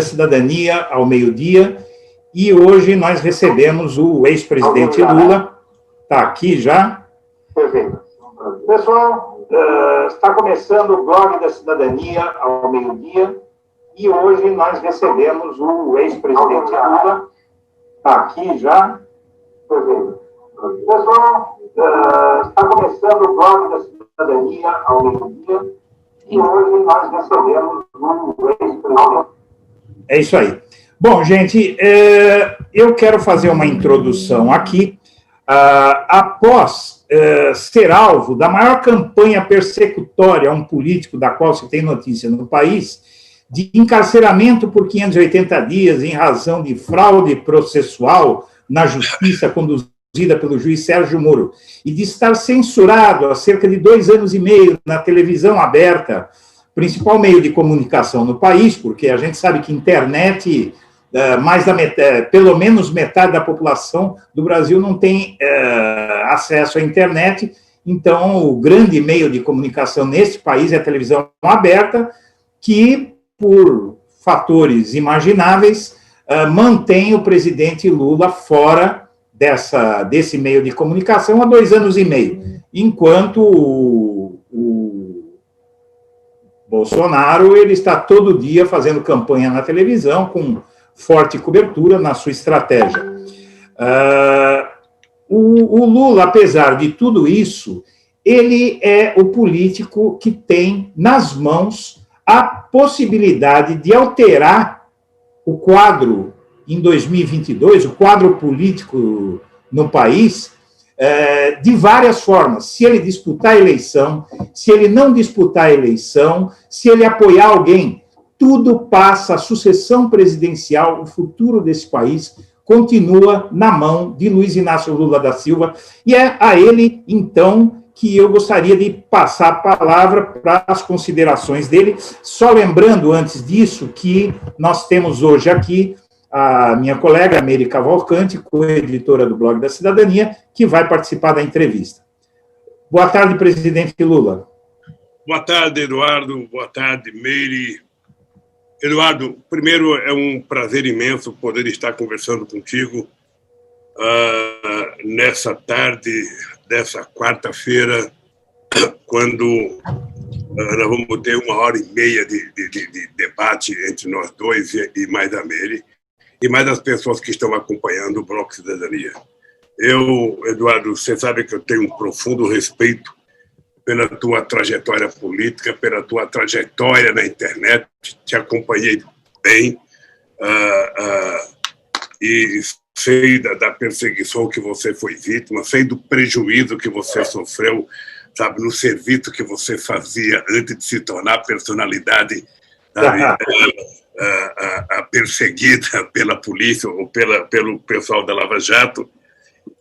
Cidadania ao meio-dia, e hoje nós recebemos o ex-presidente Lula, está aqui já. Perfeito. Pessoal, está começando o Blog da Cidadania ao meio-dia, e hoje nós recebemos o ex-presidente Lula, está aqui já. Perfeito. Pessoal, está começando o Blog da Cidadania ao meio-dia, e hoje nós recebemos o ex-presidente. É isso aí. Bom, gente, eu quero fazer uma introdução aqui. Após ser alvo da maior campanha persecutória a um político da qual se tem notícia no país, de encarceramento por 580 dias em razão de fraude processual na justiça conduzida pelo juiz Sérgio Moro, e de estar censurado há cerca de 2 anos e meio na televisão aberta, principal meio de comunicação no país, porque a gente sabe que internet, mais da metade, pelo menos metade da população do Brasil não tem acesso à internet, então o grande meio de comunicação nesse país é a televisão aberta, que, por fatores imagináveis, mantém o presidente Lula fora desse meio de comunicação há 2 anos e meio, enquanto o Bolsonaro ele está todo dia fazendo campanha na televisão, com forte cobertura na sua estratégia. O Lula, apesar de tudo isso, ele é o político que tem nas mãos a possibilidade de alterar o quadro em 2022, o quadro político no país, de várias formas. Se ele disputar a eleição, se ele não disputar a eleição, se ele apoiar alguém, tudo passa, a sucessão presidencial, o futuro desse país continua na mão de Luiz Inácio Lula da Silva, e é a ele, então, que eu gostaria de passar a palavra para as considerações dele, só lembrando, antes disso, que nós temos hoje aqui a minha colega, Meire Cavalcante, co-editora do Blog da Cidadania, que vai participar da entrevista. Boa tarde, presidente Lula. Boa tarde, Eduardo. Boa tarde, Meire. Eduardo, primeiro é um prazer imenso poder estar conversando contigo nessa tarde dessa quarta-feira, quando nós vamos ter 1h30 de debate entre nós dois e mais a Meire, e mais as pessoas que estão acompanhando o Bloco Cidadania. Eu, Eduardo, você sabe que eu tenho um profundo respeito pela tua trajetória política, pela tua trajetória na internet, te acompanhei bem, e sei da perseguição que você foi vítima, sei do prejuízo que você sofreu, sabe, no serviço que você fazia antes de se tornar personalidade, sabe, perseguida pela polícia ou pelo pessoal da Lava Jato,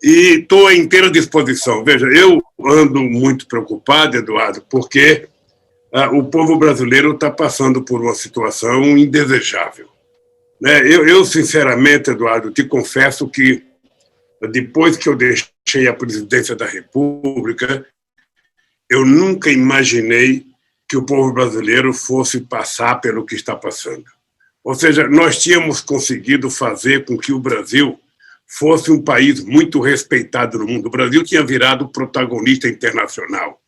e estou à inteira disposição. Veja, eu ando muito preocupado, Eduardo, porque o povo brasileiro está passando por uma situação indesejável, né? Eu, sinceramente, Eduardo, te confesso que depois que eu deixei a presidência da República, eu nunca imaginei que o povo brasileiro fosse passar pelo que está passando. Ou seja, nós tínhamos conseguido fazer com que o Brasil fosse um país muito respeitado no mundo. O Brasil tinha virado protagonista internacional.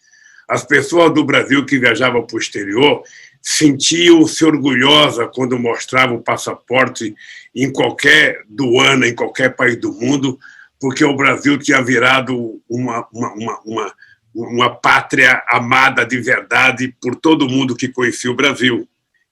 As pessoas do Brasil que viajavam para o exterior sentiam-se orgulhosas quando mostravam o passaporte em qualquer aduana, em qualquer país do mundo, porque o Brasil tinha virado uma pátria amada de verdade por todo mundo que conhecia o Brasil.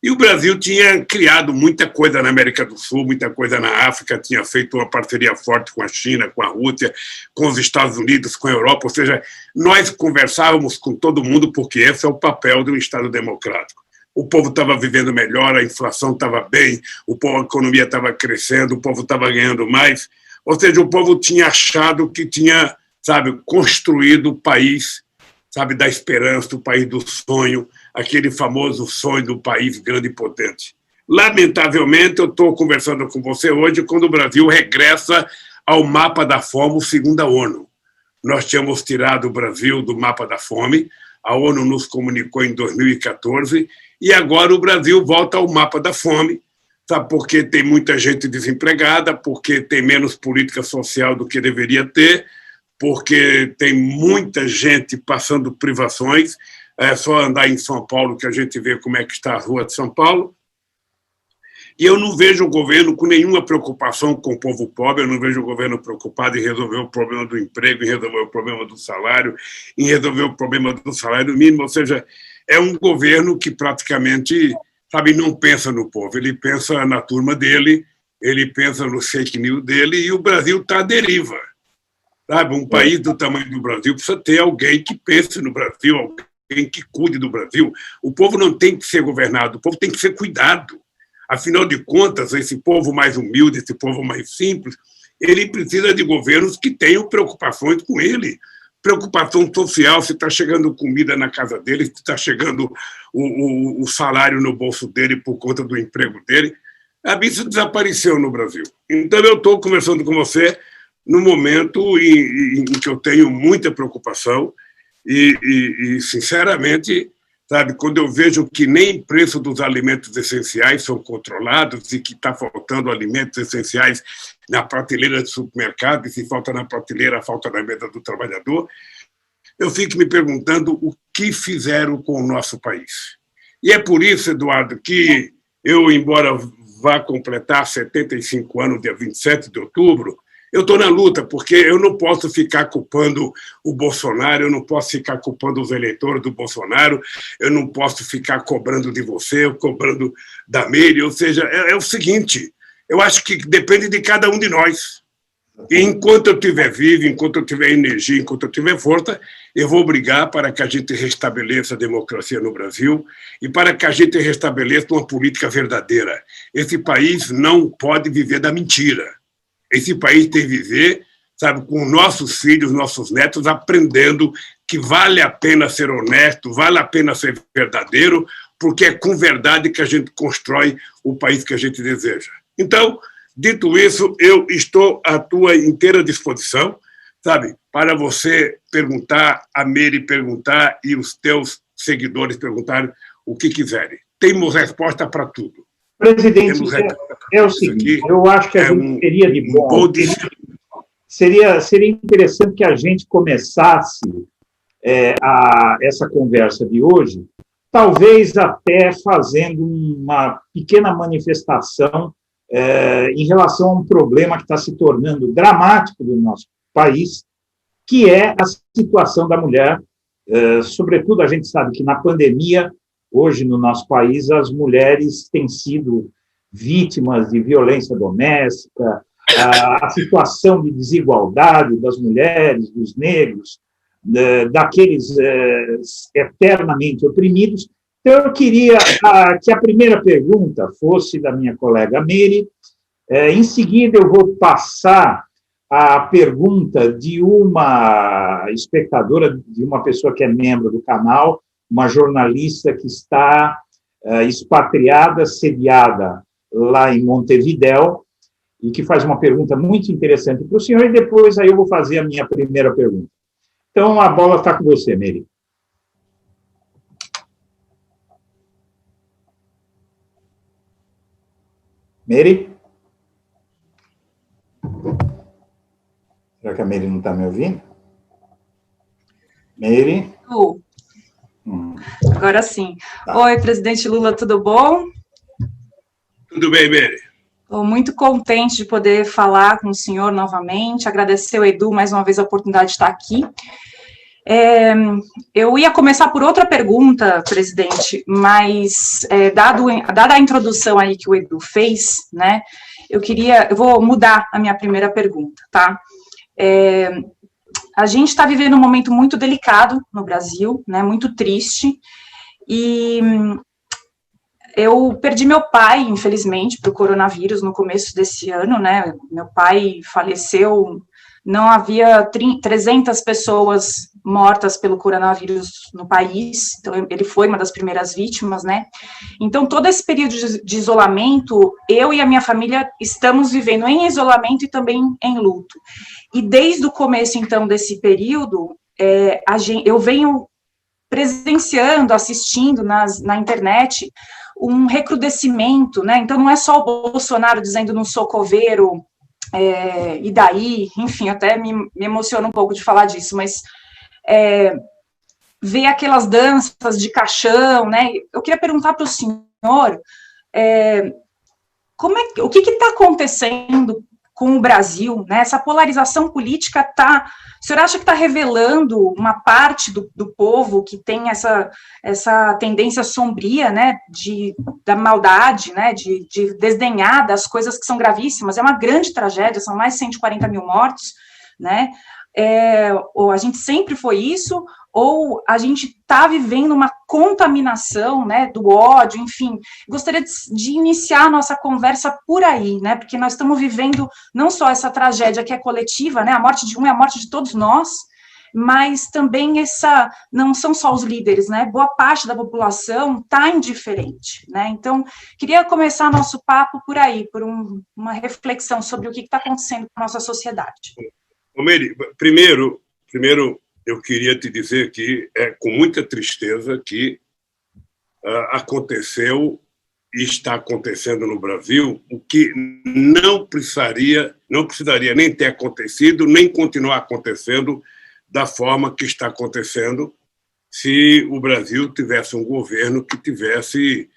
E o Brasil tinha criado muita coisa na América do Sul, muita coisa na África, tinha feito uma parceria forte com a China, com a Rússia, com os Estados Unidos, com a Europa, ou seja, nós conversávamos com todo mundo porque esse é o papel de um Estado democrático. O povo estava vivendo melhor, a inflação estava bem, a economia estava crescendo, o povo estava ganhando mais, ou seja, o povo tinha achado que tinha, sabe, construído o país, sabe, da esperança, o país do sonho, aquele famoso sonho do país grande e potente. Lamentavelmente, eu estou conversando com você hoje quando o Brasil regressa ao mapa da fome, segundo a ONU. Nós tínhamos tirado o Brasil do mapa da fome, a ONU nos comunicou em 2014, e agora o Brasil volta ao mapa da fome, sabe, porque tem muita gente desempregada, porque tem menos política social do que deveria ter, porque tem muita gente passando privações. É só andar em São Paulo que a gente vê como é que está a rua de São Paulo. E eu não vejo o governo com nenhuma preocupação com o povo pobre, eu não vejo o governo preocupado em resolver o problema do emprego, em resolver o problema do salário, em resolver o problema do salário mínimo, ou seja, é um governo que praticamente, sabe, não pensa no povo, ele pensa na turma dele, ele pensa no fake news dele, e o Brasil está à deriva. Sabe? Um país do tamanho do Brasil precisa ter alguém que pense no Brasil, alguém que cuide do Brasil. O povo não tem que ser governado, o povo tem que ser cuidado. Afinal de contas, esse povo mais humilde, esse povo mais simples, ele precisa de governos que tenham preocupações com ele. Preocupação social, se está chegando comida na casa dele, se está chegando o salário no bolso dele por conta do emprego dele. Isso desapareceu no Brasil. Então, eu estou conversando com você no momento em que eu tenho muita preocupação e sinceramente, sabe, quando eu vejo que nem preço dos alimentos essenciais são controlados e que está faltando alimentos essenciais na prateleira do supermercado, e se falta na prateleira, falta na mesa do trabalhador, eu fico me perguntando o que fizeram com o nosso país. E é por isso, Eduardo, que eu, embora vá completar 75 anos, dia 27 de outubro, eu estou na luta, porque eu não posso ficar culpando o Bolsonaro, eu não posso ficar culpando os eleitores do Bolsonaro, eu não posso ficar cobrando de você, cobrando da Meire, ou seja, é o seguinte, eu acho que depende de cada um de nós. E enquanto eu estiver vivo, enquanto eu tiver energia, enquanto eu tiver força, eu vou brigar para que a gente restabeleça a democracia no Brasil e para que a gente restabeleça uma política verdadeira. Esse país não pode viver da mentira. Esse país tem que viver, sabe, com nossos filhos, nossos netos, aprendendo que vale a pena ser honesto, vale a pena ser verdadeiro, porque é com verdade que a gente constrói o país que a gente deseja. Então, dito isso, eu estou à tua inteira disposição, sabe, para você perguntar, a Meire perguntar e os teus seguidores perguntarem o que quiserem. Temos resposta para tudo. Presidente, é o seguinte, eu acho que a gente teria de bom, seria interessante que a gente começasse essa conversa de hoje, talvez até fazendo uma pequena manifestação em relação a um problema que está se tornando dramático no nosso país, que é a situação da mulher. Sobretudo, a gente sabe que na pandemia, hoje, no nosso país, as mulheres têm sido vítimas de violência doméstica, a situação de desigualdade das mulheres, dos negros, daqueles eternamente oprimidos. Então, eu queria que a primeira pergunta fosse da minha colega Meire. Em seguida, eu vou passar a pergunta de uma espectadora, de uma pessoa que é membro do canal, uma jornalista que está expatriada, sediada lá em Montevidéu, e que faz uma pergunta muito interessante para o senhor, e depois aí eu vou fazer a minha primeira pergunta. Então, a bola está com você, Meire. Meire? Será que a Meire não está me ouvindo? Meire? Agora sim. Tá. Oi, presidente Lula, tudo bom? Tudo bem, Meire. Estou muito contente de poder falar com o senhor novamente, agradecer ao Edu mais uma vez a oportunidade de estar aqui. Eu ia começar por outra pergunta, presidente, mas dada a introdução aí que o Edu fez, né, eu vou mudar a minha primeira pergunta, tá? A gente está vivendo um momento muito delicado no Brasil, né, muito triste, e eu perdi meu pai, infelizmente, para o coronavírus no começo desse ano, né, meu pai faleceu, não havia 300 pessoas mortas pelo coronavírus no país, então ele foi uma das primeiras vítimas, né, então todo esse período de isolamento, eu e a minha família estamos vivendo em isolamento e também em luto, e desde o começo, então, desse período, eu venho presenciando, assistindo na internet, um recrudescimento, né? Então não é só o Bolsonaro dizendo não sou coveiro, e daí, enfim, até me emociona um pouco de falar disso, mas ver aquelas danças de caixão, né? Eu queria perguntar para o senhor o que está acontecendo com o Brasil, né? Essa polarização política o senhor acha que está revelando uma parte do povo que tem essa tendência sombria, né, da maldade, né, de desdenhar das coisas que são gravíssimas? É uma grande tragédia, são mais de 140 mil mortos, né? Ou a gente sempre foi isso, ou a gente está vivendo uma contaminação, né, do ódio, enfim. Gostaria de iniciar a nossa conversa por aí, né, porque nós estamos vivendo não só essa tragédia que é coletiva, né, a morte de um é a morte de todos nós, mas também não são só os líderes, né, boa parte da população está indiferente, né, então queria começar nosso papo por aí, por uma reflexão sobre o que está acontecendo com a nossa sociedade. Mary, primeiro eu queria te dizer que é com muita tristeza que aconteceu e está acontecendo no Brasil o que não precisaria nem ter acontecido, nem continuar acontecendo da forma que está acontecendo se o Brasil tivesse um governo que tivesse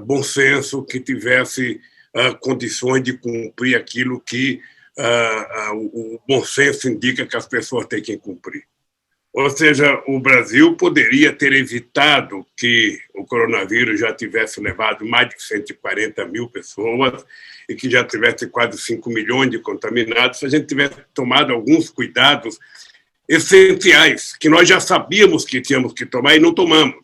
bom senso, que tivesse condições de cumprir aquilo que o bom senso indica que as pessoas têm que cumprir. Ou seja, o Brasil poderia ter evitado que o coronavírus já tivesse levado mais de 140 mil pessoas e que já tivesse quase 5 milhões de contaminados se a gente tivesse tomado alguns cuidados essenciais que nós já sabíamos que tínhamos que tomar e não tomamos.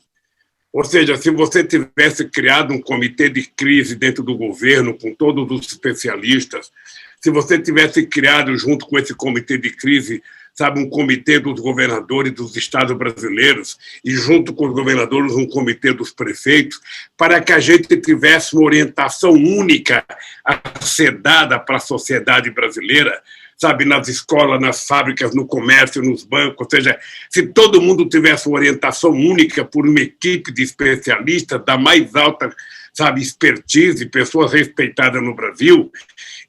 Ou seja, se você tivesse criado um comitê de crise dentro do governo com todos os especialistas, se você tivesse criado junto com esse comitê de crise, sabe, um comitê dos governadores dos estados brasileiros e junto com os governadores um comitê dos prefeitos, para que a gente tivesse uma orientação única a ser dada para a sociedade brasileira, sabe, nas escolas, nas fábricas, no comércio, nos bancos, ou seja, se todo mundo tivesse uma orientação única por uma equipe de especialistas da mais alta, sabe, expertise, pessoas respeitadas no Brasil,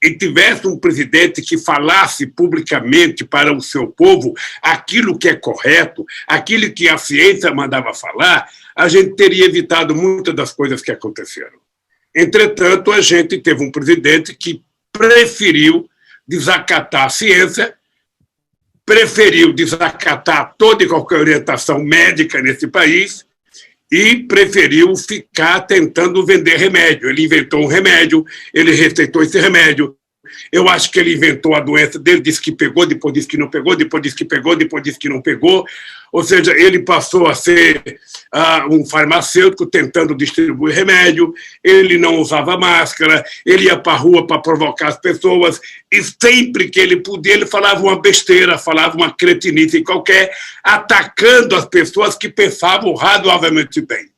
e tivesse um presidente que falasse publicamente para o seu povo aquilo que é correto, aquilo que a ciência mandava falar, a gente teria evitado muitas das coisas que aconteceram. Entretanto, a gente teve um presidente que preferiu desacatar a ciência, preferiu desacatar toda e qualquer orientação médica nesse país e preferiu ficar tentando vender remédio. Ele inventou um remédio, ele receitou esse remédio. Eu acho que ele inventou a doença dele, disse que pegou, depois disse que não pegou, depois disse que pegou, depois disse que não pegou. Ou seja, ele passou a ser um farmacêutico tentando distribuir remédio, ele não usava máscara, ele ia para a rua para provocar as pessoas, e sempre que ele podia, ele falava uma besteira, falava uma cretinice qualquer, atacando as pessoas que pensavam razoavelmente bem.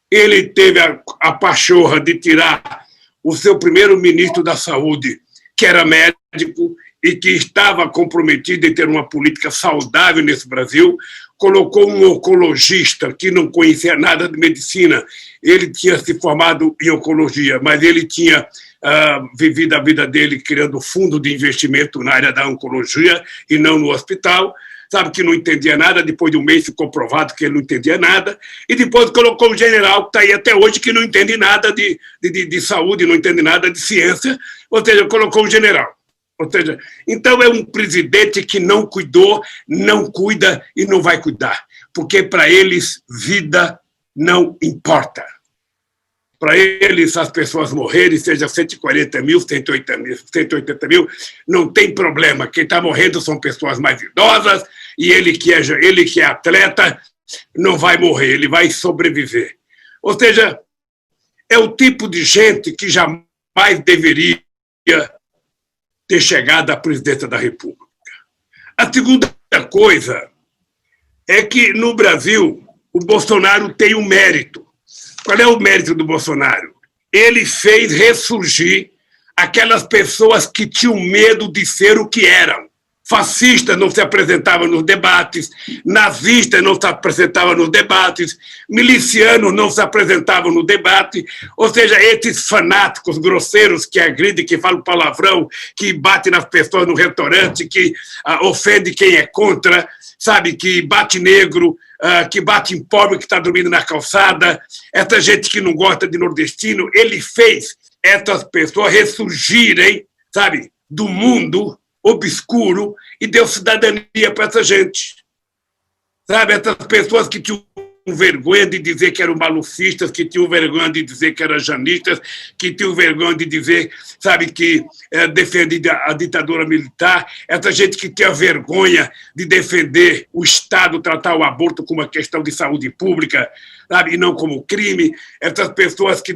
Ele teve a pachorra de tirar o seu primeiro-ministro da Saúde, que era médico e que estava comprometido em ter uma política saudável nesse Brasil, colocou um oncologista que não conhecia nada de medicina. Ele tinha se formado em oncologia, mas ele tinha vivido a vida dele criando fundo de investimento na área da oncologia e não no hospital. Sabe que não entendia nada, depois de um mês ficou provado que ele não entendia nada, e depois colocou um general que está aí até hoje que não entende nada de saúde, não entende nada de ciência, ou seja, colocou um general. Ou seja, então é um presidente que não cuidou, não cuida e não vai cuidar, porque para eles vida não importa. Para eles, as pessoas morrerem, seja 140 mil, 180 mil, não tem problema. Quem está morrendo são pessoas mais idosas e ele que é atleta não vai morrer, ele vai sobreviver. Ou seja, é o tipo de gente que jamais deveria ter chegado à presidência da República. A segunda coisa é que, no Brasil, o Bolsonaro tem um mérito. Qual é o mérito do Bolsonaro? Ele fez ressurgir aquelas pessoas que tinham medo de ser o que eram, fascistas não se apresentavam nos debates, nazistas não se apresentavam nos debates, milicianos não se apresentavam no debate, ou seja, esses fanáticos grosseiros que agridem, que falam palavrão, que batem nas pessoas no restaurante, que ofende quem é contra, sabe, que bate negro, que bate em pobre que está dormindo na calçada, essa gente que não gosta de nordestino, ele fez essas pessoas ressurgirem, sabe, do mundo obscuro e deu cidadania para essa gente. Sabe, essas pessoas que tinham vergonha de dizer que eram malucistas, que tinham vergonha de dizer que eram janistas, que tinham vergonha de dizer, sabe, que defendia a ditadura militar, essa gente que tinha vergonha de defender o Estado, tratar o aborto como uma questão de saúde pública, sabe, e não como crime, essas pessoas que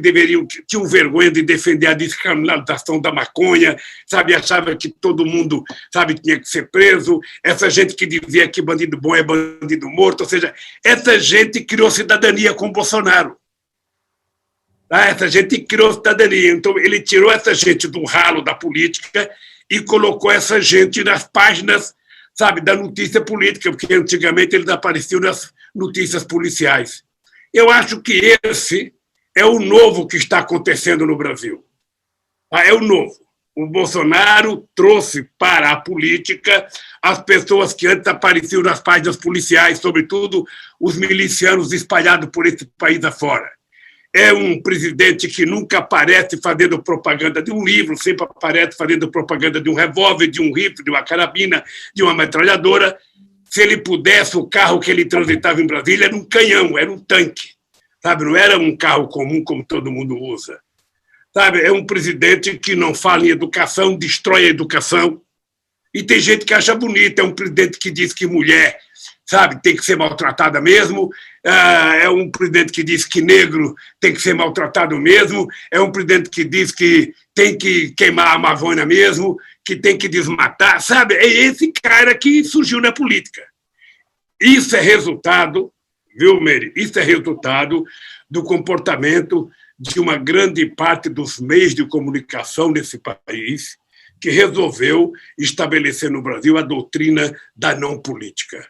tinham vergonha de defender a descriminalização da maconha, sabe, achava que todo mundo, sabe, tinha que ser preso, essa gente que dizia que bandido bom é bandido morto, ou seja, essa gente criou cidadania com Bolsonaro. Essa gente criou cidadania. Então, ele tirou essa gente do ralo da política e colocou essa gente nas páginas, sabe, da notícia política, porque antigamente eles apareciam nas notícias policiais. Eu acho que esse é o novo que está acontecendo no Brasil. É o novo. O Bolsonaro trouxe para a política as pessoas que antes apareciam nas páginas policiais, sobretudo os milicianos espalhados por esse país afora. É um presidente que nunca aparece fazendo propaganda de um livro, sempre aparece fazendo propaganda de um revólver, de um rifle, de uma carabina, de uma metralhadora. Se ele pudesse, o carro que ele transitava em Brasília era um canhão, era um tanque. Sabe? Não era um carro comum como todo mundo usa. Sabe? É um presidente que não fala em educação, destrói a educação. E tem gente que acha bonito, é um presidente que diz que mulher, sabe, tem que ser maltratada mesmo, é um presidente que diz que negro tem que ser maltratado mesmo, é um presidente que diz que tem que queimar a Amazônia mesmo, que tem que desmatar, sabe? É esse cara que surgiu na política. Isso é resultado, viu, Mery? Isso é resultado do comportamento de uma grande parte dos meios de comunicação desse país, que resolveu estabelecer no Brasil a doutrina da não política.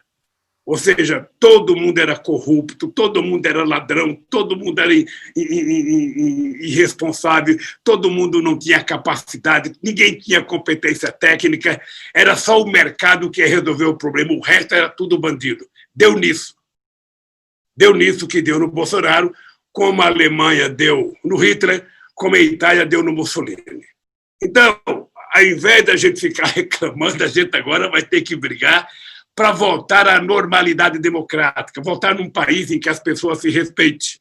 Ou seja, todo mundo era corrupto, todo mundo era ladrão, todo mundo era irresponsável, todo mundo não tinha capacidade, ninguém tinha competência técnica, era só o mercado que ia resolver o problema, o resto era tudo bandido. Deu nisso. Deu nisso que deu no Bolsonaro, como a Alemanha deu no Hitler, como a Itália deu no Mussolini. Então, ao invés da gente ficar reclamando, a gente agora vai ter que brigar para voltar à normalidade democrática, voltar num país em que as pessoas se respeitem,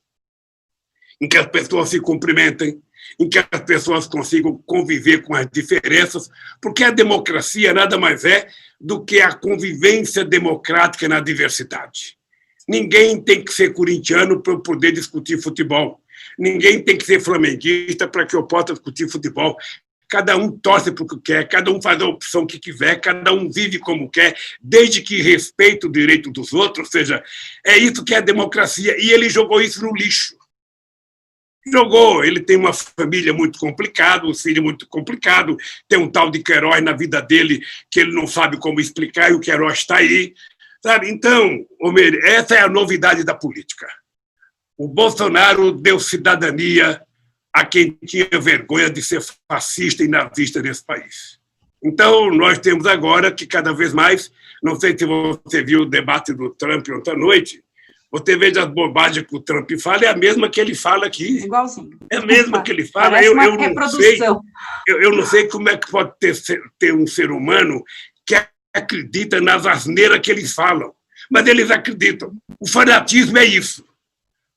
em que as pessoas se cumprimentem, em que as pessoas consigam conviver com as diferenças, porque a democracia nada mais é do que a convivência democrática na diversidade. Ninguém tem que ser corintiano para eu poder discutir futebol. Ninguém tem que ser flamenguista para que eu possa discutir futebol. Cada um torce para o que quer, cada um faz a opção que quiser, cada um vive como quer, desde que respeite o direito dos outros, ou seja, é isso que é a democracia. E ele jogou isso no lixo. Jogou, ele tem uma família muito complicada, um filho muito complicado, tem um tal de Queiroz na vida dele que ele não sabe como explicar e o Queiroz está aí. Sabe? Então, Mery, essa é a novidade da política. O Bolsonaro deu cidadania a quem tinha vergonha de ser fascista e nazista nesse país. Então, nós temos agora que, cada vez mais, não sei se você viu o debate do Trump ontem à noite, você veja as bobagens que o Trump fala, é a mesma que ele fala aqui. Igualzinho. É a mesma que ele fala. Parece uma reprodução. Eu não sei como é que pode ter um ser humano que acredita nas asneiras que eles falam, mas eles acreditam. O fanatismo é isso.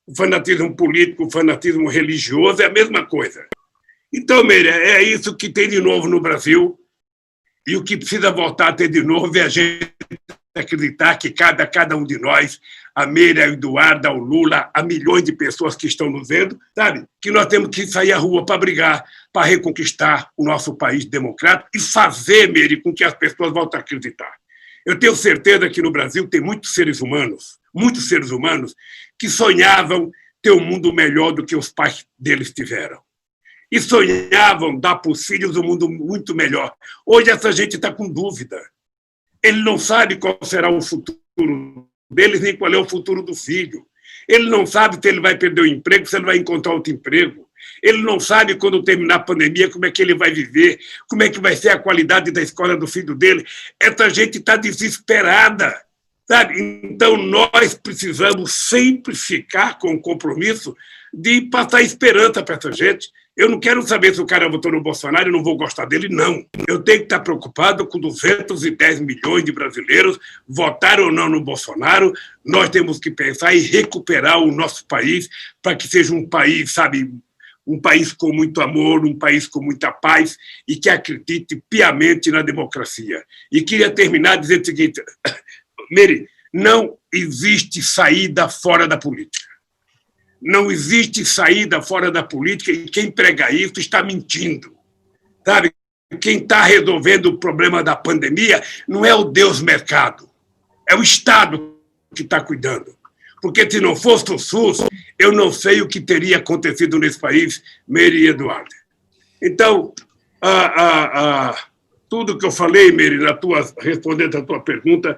O fanatismo político, o fanatismo religioso é a mesma coisa. Então, Mery, é isso que tem de novo no Brasil, e o que precisa voltar a ter de novo é a gente acreditar que cabe a cada um de nós, a Mery, a Eduardo, ao Lula, a milhões de pessoas que estão nos vendo, sabe? Que nós temos que sair à rua para brigar, para reconquistar o nosso país democrático e fazer, Mery, com que as pessoas voltem a acreditar. Eu tenho certeza que no Brasil tem muitos seres humanos que sonhavam ter um mundo melhor do que os pais deles tiveram. E sonhavam dar para os filhos um mundo muito melhor. Hoje essa gente está com dúvida. Ele não sabe qual será o futuro deles, nem qual é o futuro do filho. Ele não sabe se ele vai perder o emprego, se ele vai encontrar outro emprego. Ele não sabe, quando terminar a pandemia, como é que ele vai viver, como é que vai ser a qualidade da escola do filho dele. Essa gente está desesperada, sabe? Então, nós precisamos sempre ficar com o compromisso de passar esperança para essa gente. Eu não quero saber se o cara votou no Bolsonaro e não vou gostar dele, não. Eu tenho que estar preocupado com 210 milhões de brasileiros, votaram ou não no Bolsonaro. Nós temos que pensar em recuperar o nosso país para que seja um país, sabe, um país com muito amor, um país com muita paz e que acredite piamente na democracia. E queria terminar dizendo o seguinte, Mery, não existe saída fora da política. Não existe saída fora da política e quem prega isso está mentindo. Sabe? Quem está resolvendo o problema da pandemia não é o Deus mercado, é o Estado que está cuidando. Porque se não fosse o SUS, eu não sei o que teria acontecido nesse país, Mery e Eduardo. Então, tudo que eu falei, Mery, respondendo à tua pergunta,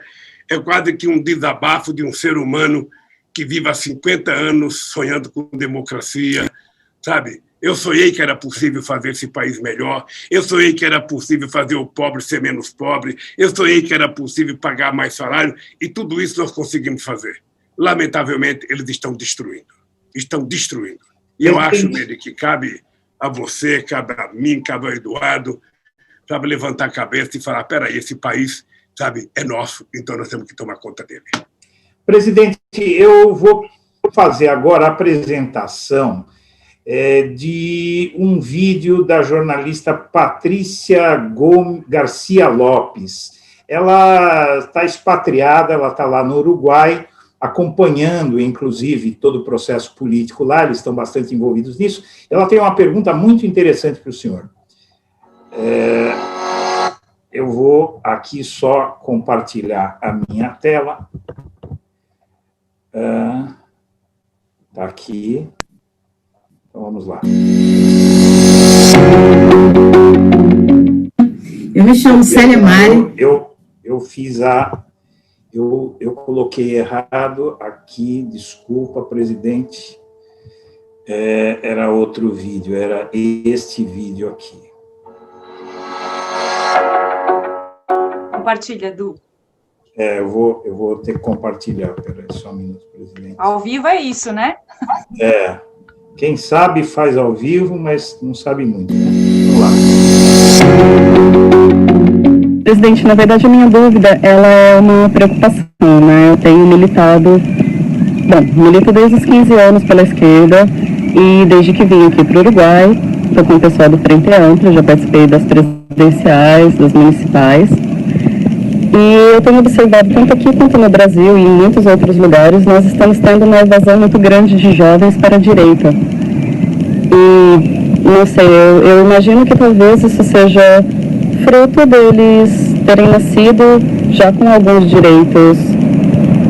é quase que um desabafo de um ser humano que vive há 50 anos sonhando com democracia, sabe? Eu sonhei que era possível fazer esse país melhor, eu sonhei que era possível fazer o pobre ser menos pobre, eu sonhei que era possível pagar mais salário, e tudo isso nós conseguimos fazer. Lamentavelmente, eles estão destruindo. Estão destruindo. E eu acho, Mery, que cabe a você, cabe a mim, cabe ao Eduardo, sabe, levantar a cabeça e falar, peraí, esse país, sabe, é nosso, então nós temos que tomar conta dele. Presidente, eu vou fazer agora a apresentação de um vídeo da jornalista Patrícia Garcia Lopes. Ela está expatriada, ela está lá no Uruguai, acompanhando, inclusive, todo o processo político lá, eles estão bastante envolvidos nisso. Ela tem uma pergunta muito interessante para o senhor. Eu vou aqui só compartilhar a minha tela. Está aqui. Então, vamos lá. Eu me chamo Célia Mari. Eu fiz eu coloquei errado aqui, desculpa, presidente. Era outro vídeo, era este vídeo aqui. Compartilha, Edu. Eu vou ter que compartilhar. Peraí, só um minuto, presidente. Ao vivo é isso, né? Quem sabe faz ao vivo, mas não sabe muito, né? Vamos lá. Presidente, na verdade, a minha dúvida, ela é uma preocupação, né? Eu tenho militado, milito desde os 15 anos pela esquerda e desde que vim aqui para o Uruguai, estou com o pessoal do Frente Amplo, já participei das presidenciais, das municipais. E eu tenho observado, tanto aqui quanto no Brasil e em muitos outros lugares, nós estamos tendo uma evasão muito grande de jovens para a direita. E, não sei, eu imagino que talvez isso seja fruto deles terem nascido já com alguns direitos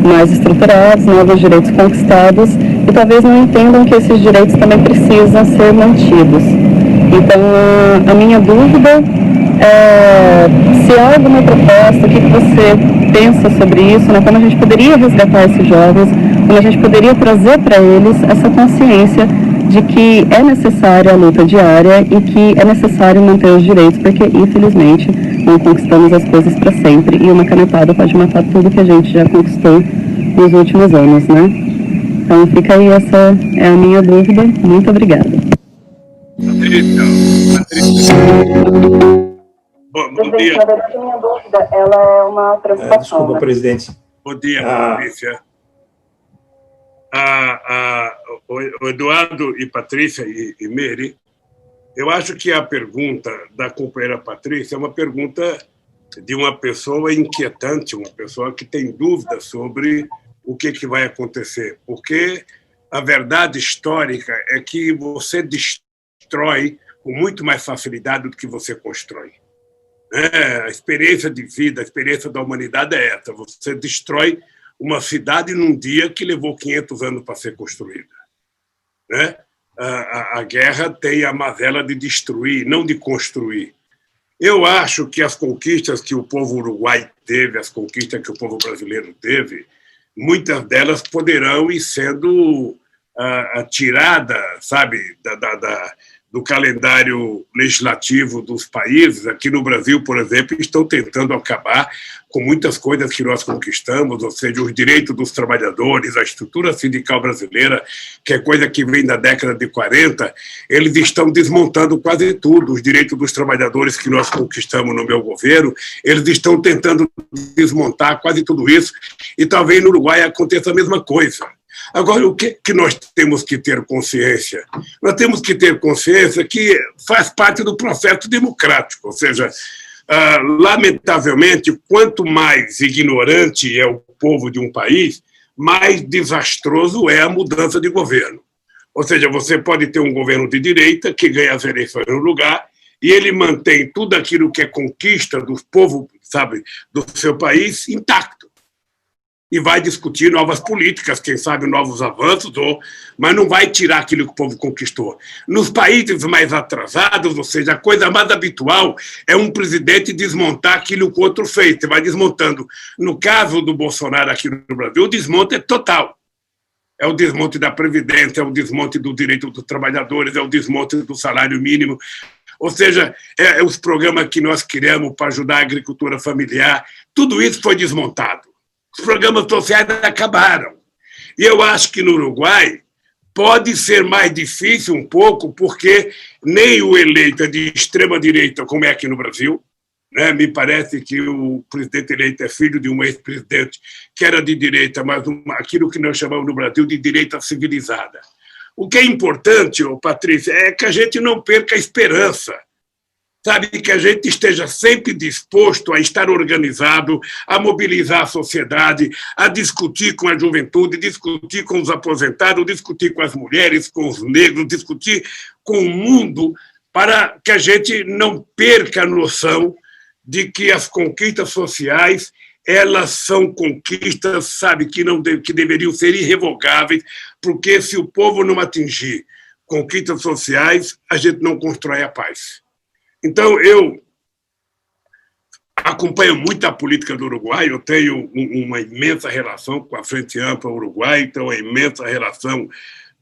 mais estruturados, novos direitos conquistados, e talvez não entendam que esses direitos também precisam ser mantidos. Então, a minha dúvida se há alguma proposta, o que você pensa sobre isso, né? Como a gente poderia resgatar esses jovens, como a gente poderia trazer para eles essa consciência de que é necessária a luta diária e que é necessário manter os direitos, porque, infelizmente, não conquistamos as coisas para sempre e uma canetada pode matar tudo que a gente já conquistou nos últimos anos, né? Então, fica aí, essa é a minha dúvida. Muito obrigada. Patrícia. Bom dia. Na verdade, a minha dúvida, ela é uma preocupação. Desculpa, presidente. Bom dia, Patrícia. O Eduardo e Patrícia e Mery, eu acho que a pergunta da companheira Patrícia é uma pergunta de uma pessoa inquietante, uma pessoa que tem dúvidas sobre o que vai acontecer, porque a verdade histórica é que você destrói com muito mais facilidade do que você constrói. A experiência de vida, a experiência da humanidade é essa. Você destrói uma cidade num dia que levou 500 anos para ser construída. A guerra tem a mazela de destruir, não de construir. Eu acho que as conquistas que o povo uruguai teve, as conquistas que o povo brasileiro teve, muitas delas poderão ir sendo tiradas, sabe, do calendário legislativo dos países. Aqui no Brasil, por exemplo, estão tentando acabar com muitas coisas que nós conquistamos, ou seja, os direitos dos trabalhadores, a estrutura sindical brasileira, que é coisa que vem da década de 40, eles estão desmontando quase tudo. Os direitos dos trabalhadores que nós conquistamos no meu governo, eles estão tentando desmontar quase tudo isso, e talvez no Uruguai aconteça a mesma coisa. Agora, o que nós temos que ter consciência? Nós temos que ter consciência que faz parte do processo democrático, ou seja, lamentavelmente, quanto mais ignorante é o povo de um país, mais desastroso é a mudança de governo. Ou seja, você pode ter um governo de direita que ganha as eleições no lugar e ele mantém tudo aquilo que é conquista do povo, sabe, do seu país intacto. E vai discutir novas políticas, quem sabe novos avanços, mas não vai tirar aquilo que o povo conquistou. Nos países mais atrasados, ou seja, a coisa mais habitual é um presidente desmontar aquilo que o outro fez. Você vai desmontando. No caso do Bolsonaro aqui no Brasil, o desmonte é total. É o desmonte da Previdência, é o desmonte do direito dos trabalhadores, é o desmonte do salário mínimo. Ou seja, os programas que nós criamos para ajudar a agricultura familiar, tudo isso foi desmontado. Os programas sociais acabaram. E eu acho que no Uruguai pode ser mais difícil um pouco, porque nem o eleito é de extrema-direita, como é aqui no Brasil, né? Me parece que o presidente eleito é filho de um ex-presidente que era de direita, mas aquilo que nós chamamos no Brasil de direita civilizada. O que é importante, Patrícia, é que a gente não perca a esperança. Sabe, que a gente esteja sempre disposto a estar organizado, a mobilizar a sociedade, a discutir com a juventude, discutir com os aposentados, discutir com as mulheres, com os negros, discutir com o mundo, para que a gente não perca a noção de que as conquistas sociais, elas são conquistas, sabe, que deveriam ser irrevogáveis, porque se o povo não atingir conquistas sociais, a gente não constrói a paz. Então, eu acompanho muito a política do Uruguai, eu tenho uma imensa relação com a Frente Ampla Uruguai, então uma imensa relação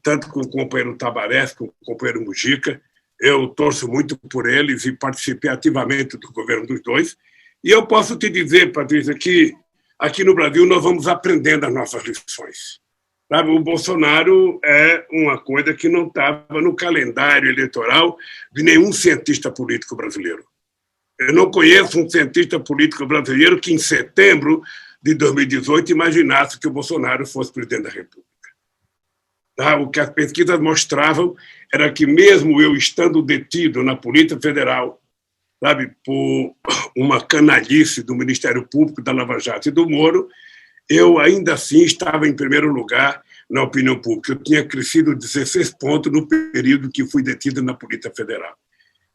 tanto com o companheiro Tabarés, com o companheiro Mujica. Eu torço muito por eles e participei ativamente do governo dos dois. E eu posso te dizer, Patrícia, que aqui no Brasil nós vamos aprendendo as nossas lições. Sabe, o Bolsonaro é uma coisa que não estava no calendário eleitoral de nenhum cientista político brasileiro. Eu não conheço um cientista político brasileiro que, em setembro de 2018, imaginasse que o Bolsonaro fosse presidente da República. Tá? O que as pesquisas mostravam era que, mesmo eu estando detido na Polícia Federal, sabe, por uma canalice do Ministério Público, da Lava Jato e do Moro, eu ainda assim estava em primeiro lugar na opinião pública. Eu tinha crescido 16 pontos no período que fui detido na Polícia Federal.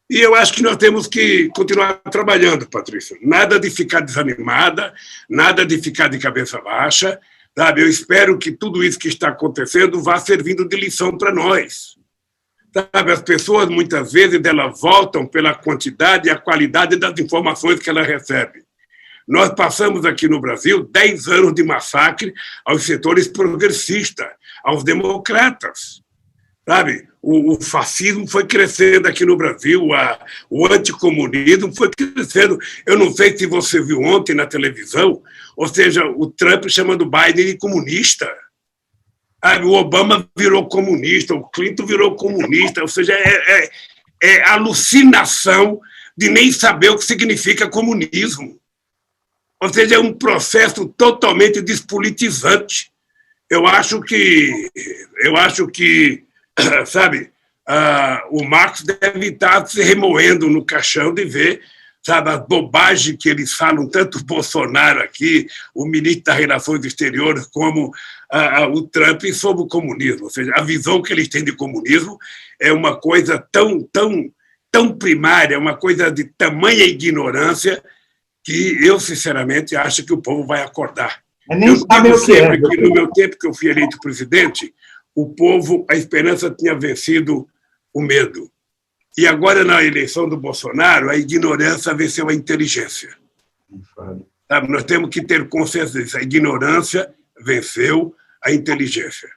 E eu acho que nós temos que continuar trabalhando, Patrícia. Nada de ficar desanimada, nada de ficar de cabeça baixa. Sabe? Eu espero que tudo isso que está acontecendo vá servindo de lição para nós. Sabe? As pessoas, muitas vezes, elas voltam pela quantidade e a qualidade das informações que elas recebem. Nós passamos aqui no Brasil 10 anos de massacre aos setores progressistas, aos democratas. Sabe? O fascismo foi crescendo aqui no Brasil, o anticomunismo foi crescendo. Eu não sei se você viu ontem na televisão, ou seja, o Trump chamando o Biden de comunista. Sabe? O Obama virou comunista, o Clinton virou comunista, ou seja, é alucinação de nem saber o que significa comunismo. Ou seja, é um processo totalmente despolitizante. Eu acho que sabe, o Marcos deve estar se remoendo no caixão de ver, sabe, a bobagem que eles falam, tanto o Bolsonaro aqui, o ministro das Relações Exteriores, como o Trump sobre o comunismo. Ou seja, a visão que eles têm de comunismo é uma coisa tão primária, uma coisa de tamanha ignorância, que eu, sinceramente, acho que o povo vai acordar. Eu digo sempre que, no meu tempo que eu fui eleito presidente, o povo, a esperança tinha vencido o medo. E agora, na eleição do Bolsonaro, a ignorância venceu a inteligência. Sabe? Nós temos que ter consciência disso. A ignorância venceu a inteligência.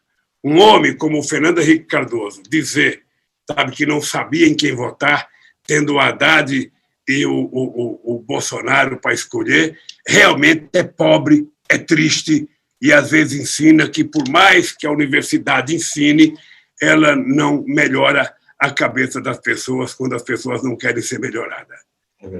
Um homem como o Fernando Henrique Cardoso dizer, sabe, que não sabia em quem votar, tendo o Haddad e o Bolsonaro para escolher, realmente é pobre, é triste e, às vezes, ensina que, por mais que a universidade ensine, ela não melhora a cabeça das pessoas quando as pessoas não querem ser melhoradas.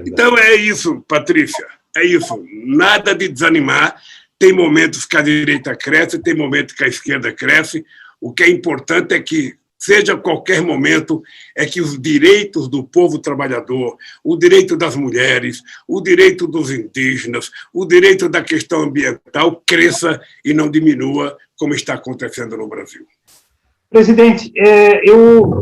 Então, é isso, Patrícia, é isso. Nada de desanimar. Tem momentos que a direita cresce, tem momentos que a esquerda cresce. O que é importante é que, seja qualquer momento, é que os direitos do povo trabalhador, o direito das mulheres, o direito dos indígenas, o direito da questão ambiental cresça e não diminua, como está acontecendo no Brasil. Presidente,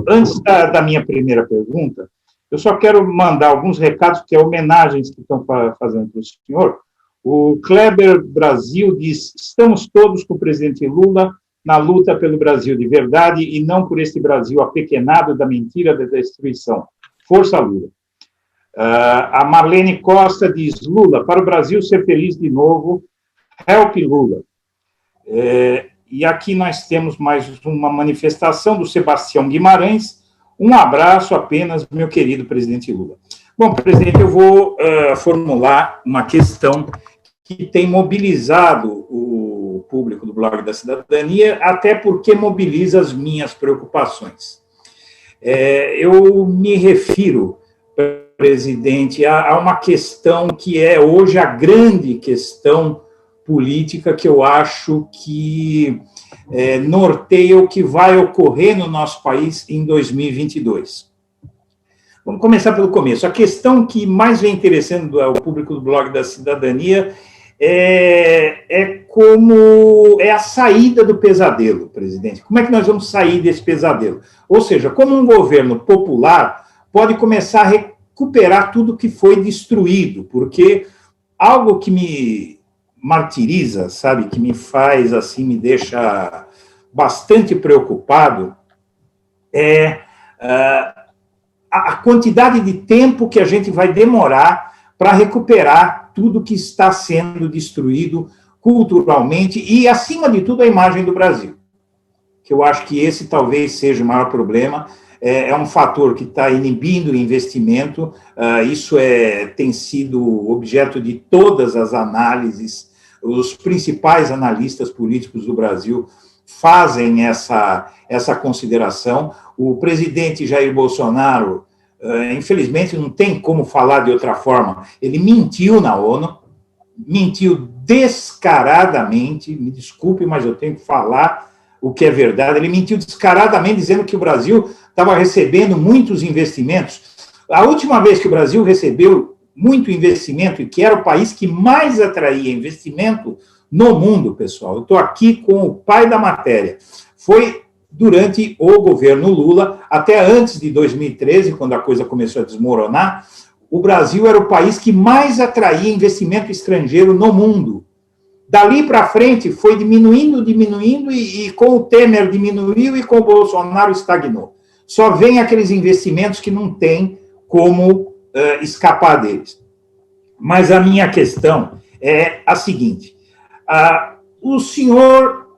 antes da minha primeira pergunta, eu só quero mandar alguns recados, que é homenagens que estão fazendo para o senhor. O Kleber Brasil diz: estamos todos com o presidente Lula na luta pelo Brasil de verdade e não por este Brasil apequenado da mentira da destruição. Força, Lula. A Marlene Costa diz: Lula, para o Brasil ser feliz de novo, help Lula. E aqui nós temos mais uma manifestação do Sebastião Guimarães. Um abraço apenas, meu querido presidente Lula. Bom, presidente, eu vou formular uma questão que tem mobilizado o público do Blog da Cidadania, até porque mobiliza as minhas preocupações. Eu me refiro, presidente, a uma questão que é hoje a grande questão política que eu acho que norteia o que vai ocorrer no nosso país em 2022. Vamos começar pelo começo. A questão que mais vem interessando ao público do Blog da Cidadania é a saída do pesadelo, presidente. Como é que nós vamos sair desse pesadelo? Ou seja, como um governo popular pode começar a recuperar tudo que foi destruído, porque algo que me martiriza, sabe, que me faz, assim, me deixa bastante preocupado, é a quantidade de tempo que a gente vai demorar para recuperar tudo que está sendo destruído culturalmente e, acima de tudo, a imagem do Brasil. Que eu acho que esse talvez seja o maior problema. É um fator que está inibindo o investimento. Isso tem sido objeto de todas as análises. Os principais analistas políticos do Brasil fazem essa consideração. O presidente Jair Bolsonaro, infelizmente, não tem como falar de outra forma. Ele mentiu na ONU, mentiu descaradamente, me desculpe, mas eu tenho que falar o que é verdade. Ele mentiu descaradamente, dizendo que o Brasil estava recebendo muitos investimentos. A última vez que o Brasil recebeu muito investimento, e que era o país que mais atraía investimento no mundo, pessoal, eu estou aqui com o pai da matéria, foi durante o governo Lula, até antes de 2013, quando a coisa começou a desmoronar. O Brasil era o país que mais atraía investimento estrangeiro no mundo. Dali para frente foi diminuindo, e com o Temer diminuiu e com o Bolsonaro estagnou. Só vem aqueles investimentos que não tem como escapar deles. Mas a minha questão é a seguinte: o senhor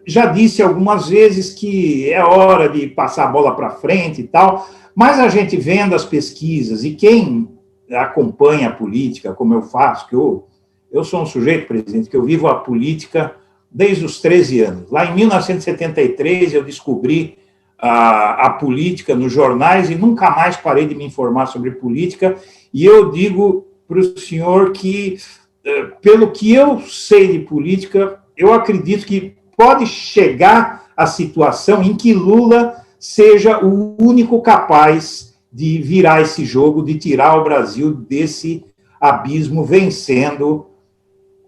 já disse algumas vezes que é hora de passar a bola para frente e tal, mas a gente vendo as pesquisas, e quem acompanha a política, como eu faço, que eu sou um sujeito, presidente, que eu vivo a política desde os 13 anos. Lá em 1973 eu descobri a política nos jornais e nunca mais parei de me informar sobre política, e eu digo para o senhor que, pelo que eu sei de política, eu acredito que pode chegar a situação em que Lula seja o único capaz de virar esse jogo, de tirar o Brasil desse abismo, vencendo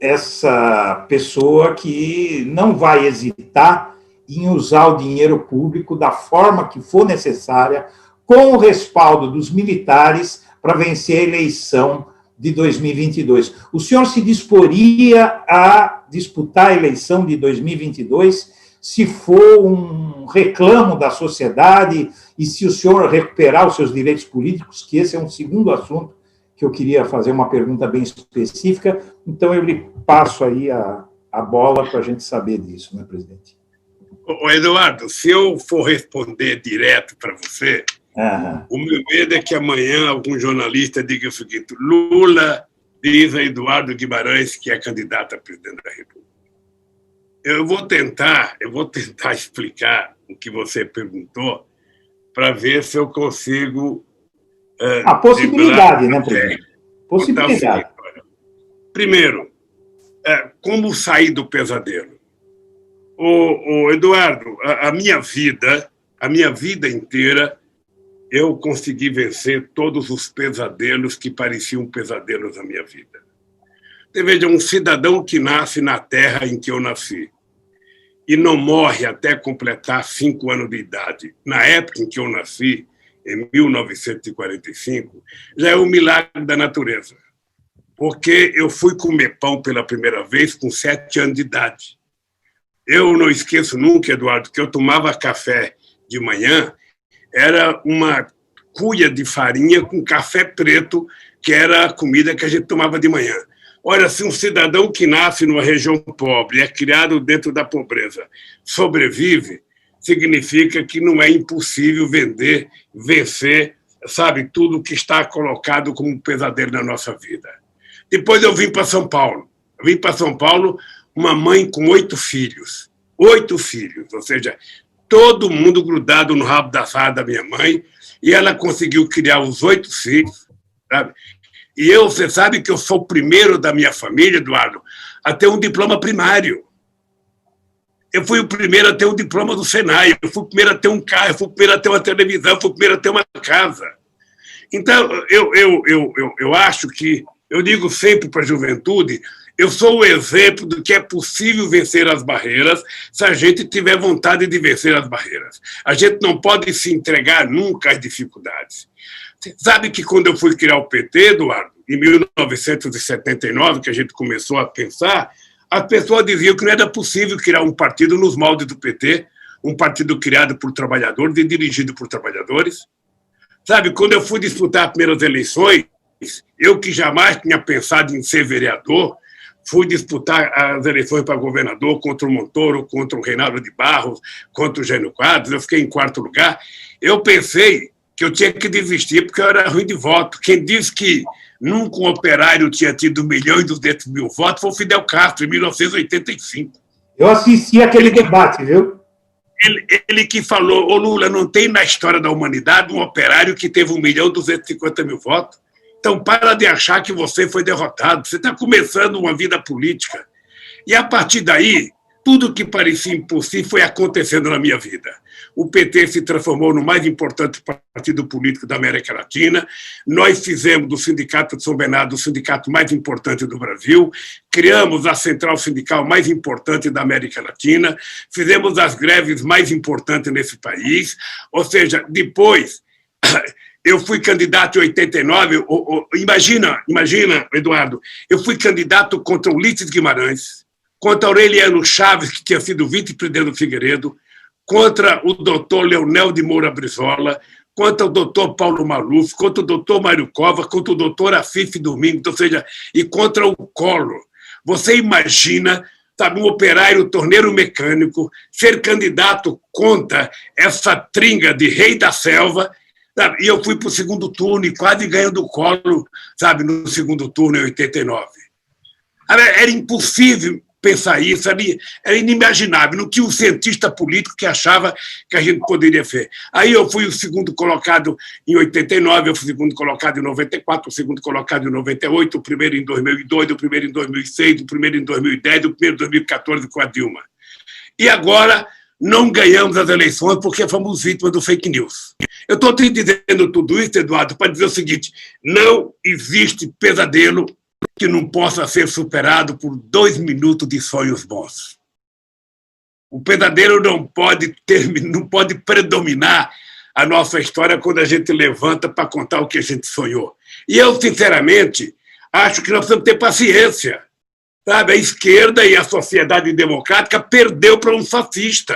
essa pessoa que não vai hesitar em usar o dinheiro público da forma que for necessária, com o respaldo dos militares, para vencer a eleição de 2022. O senhor se disporia a disputar a eleição de 2022 se for um reclamo da sociedade e se o senhor recuperar os seus direitos políticos, que esse é um segundo assunto que eu queria fazer uma pergunta bem específica, então eu lhe passo aí a bola para a gente saber disso, né, presidente? Ô, Eduardo, se eu for responder direto para você, o meu medo é que amanhã algum jornalista diga o seguinte: Lula diz a Eduardo Guimarães que é candidato a presidente da República. Eu vou tentar explicar o que você perguntou para ver se eu consigo... a possibilidade, né, presidente? Possibilidade. Primeiro, como sair do pesadelo? Eduardo, a minha vida inteira, eu consegui vencer todos os pesadelos que pareciam pesadelos na minha vida. Você veja, um cidadão que nasce na terra em que eu nasci e não morre até completar 5 anos de idade, na época em que eu nasci, em 1945, já é um milagre da natureza. Porque eu fui comer pão pela primeira vez com 7 anos de idade. Eu não esqueço nunca, Eduardo, que eu tomava café de manhã, era uma cuia de farinha com café preto, que era a comida que a gente tomava de manhã. Olha, se um cidadão que nasce numa região pobre, é criado dentro da pobreza, sobrevive, significa que não é impossível vencer, sabe, tudo que está colocado como um pesadelo na nossa vida. Depois eu vim para São Paulo. Uma mãe com 8 filhos. 8 filhos, ou seja, todo mundo grudado no rabo da saia da minha mãe, e ela conseguiu criar os 8 filhos, sabe? E você sabe que eu sou o primeiro da minha família, Eduardo, a ter um diploma primário. Eu fui o primeiro a ter um diploma do Senai, eu fui o primeiro a ter um carro, eu fui o primeiro a ter uma televisão, eu fui o primeiro a ter uma casa. Então, eu acho que, eu digo sempre para a juventude, eu sou o exemplo do que é possível vencer as barreiras se a gente tiver vontade de vencer as barreiras. A gente não pode se entregar nunca às dificuldades. Você sabe que quando eu fui criar o PT, Eduardo, em 1979, que a gente começou a pensar, as pessoas diziam que não era possível criar um partido nos moldes do PT, um partido criado por trabalhadores e dirigido por trabalhadores. Sabe, quando eu fui disputar as primeiras eleições, eu que jamais tinha pensado em ser vereador, fui disputar as eleições para governador contra o Montoro, contra o Reinaldo de Barros, contra o Jânio Quadros, eu fiquei em 4º lugar. Eu pensei que eu tinha que desistir porque eu era ruim de voto. Quem disse que nunca um operário tinha tido 1.200.000 votos foi o Fidel Castro, em 1985. Eu assisti aquele debate, viu? Ele que falou: ô Lula, não tem na história da humanidade um operário que teve 1.250.000 votos. Então, para de achar que você foi derrotado. Você está começando uma vida política. E, a partir daí, tudo que parecia impossível foi acontecendo na minha vida. O PT se transformou no mais importante partido político da América Latina. Nós fizemos do Sindicato de São Bernardo o sindicato mais importante do Brasil. Criamos a central sindical mais importante da América Latina. Fizemos as greves mais importantes nesse país. Ou seja, depois... Eu fui candidato em 89, imagina, Eduardo, eu fui candidato contra Ulisses Guimarães, contra Aureliano Chaves, que tinha sido vice-presidente do Figueiredo, contra o doutor Leonel de Moura Brizola, contra o doutor Paulo Maluf, contra o doutor Mário Cova, contra o doutor Afif Domingos, ou seja, e contra o Collor. Você imagina, sabe, um operário torneiro mecânico ser candidato contra essa tringa de rei da selva. E eu fui para o segundo turno e quase ganhando o Collor, sabe, no segundo turno, em 89. Era impossível pensar isso, era inimaginável, não tinha um cientista político que achava que a gente poderia fazer. Aí eu fui o segundo colocado em 89, eu fui o segundo colocado em 94, o segundo colocado em 98, o primeiro em 2002, o primeiro em 2006, o primeiro em 2010, o primeiro em 2014 com a Dilma. E agora... não ganhamos as eleições porque fomos vítimas do fake news. Eu estou te dizendo tudo isso, Eduardo, para dizer o seguinte: não existe pesadelo que não possa ser superado por 2 minutos de sonhos bons. O pesadelo não pode predominar a nossa história quando a gente levanta para contar o que a gente sonhou. E eu, sinceramente, acho que nós precisamos ter paciência. Sabe, a esquerda e a sociedade democrática perdeu para um fascista.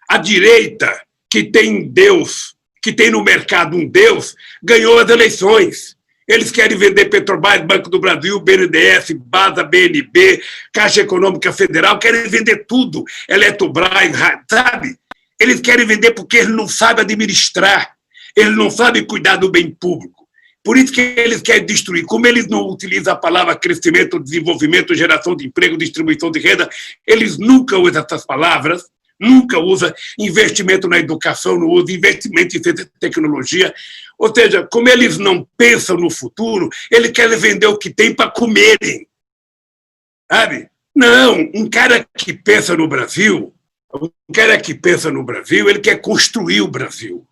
A direita, que tem Deus, que tem no mercado um Deus, ganhou as eleições. Eles querem vender Petrobras, Banco do Brasil, BNDES, BASA, BNB, Caixa Econômica Federal, querem vender tudo, Eletrobras, sabe? Eles querem vender porque eles não sabem administrar, eles não sabem cuidar do bem público. Por isso que eles querem destruir. Como eles não utilizam a palavra crescimento, desenvolvimento, geração de emprego, distribuição de renda, eles nunca usam essas palavras, nunca usam investimento na educação, não usam investimento em tecnologia. Ou seja, como eles não pensam no futuro, eles querem vender o que tem para comerem. Sabe? Não, um cara que pensa no Brasil, ele quer construir o Brasil.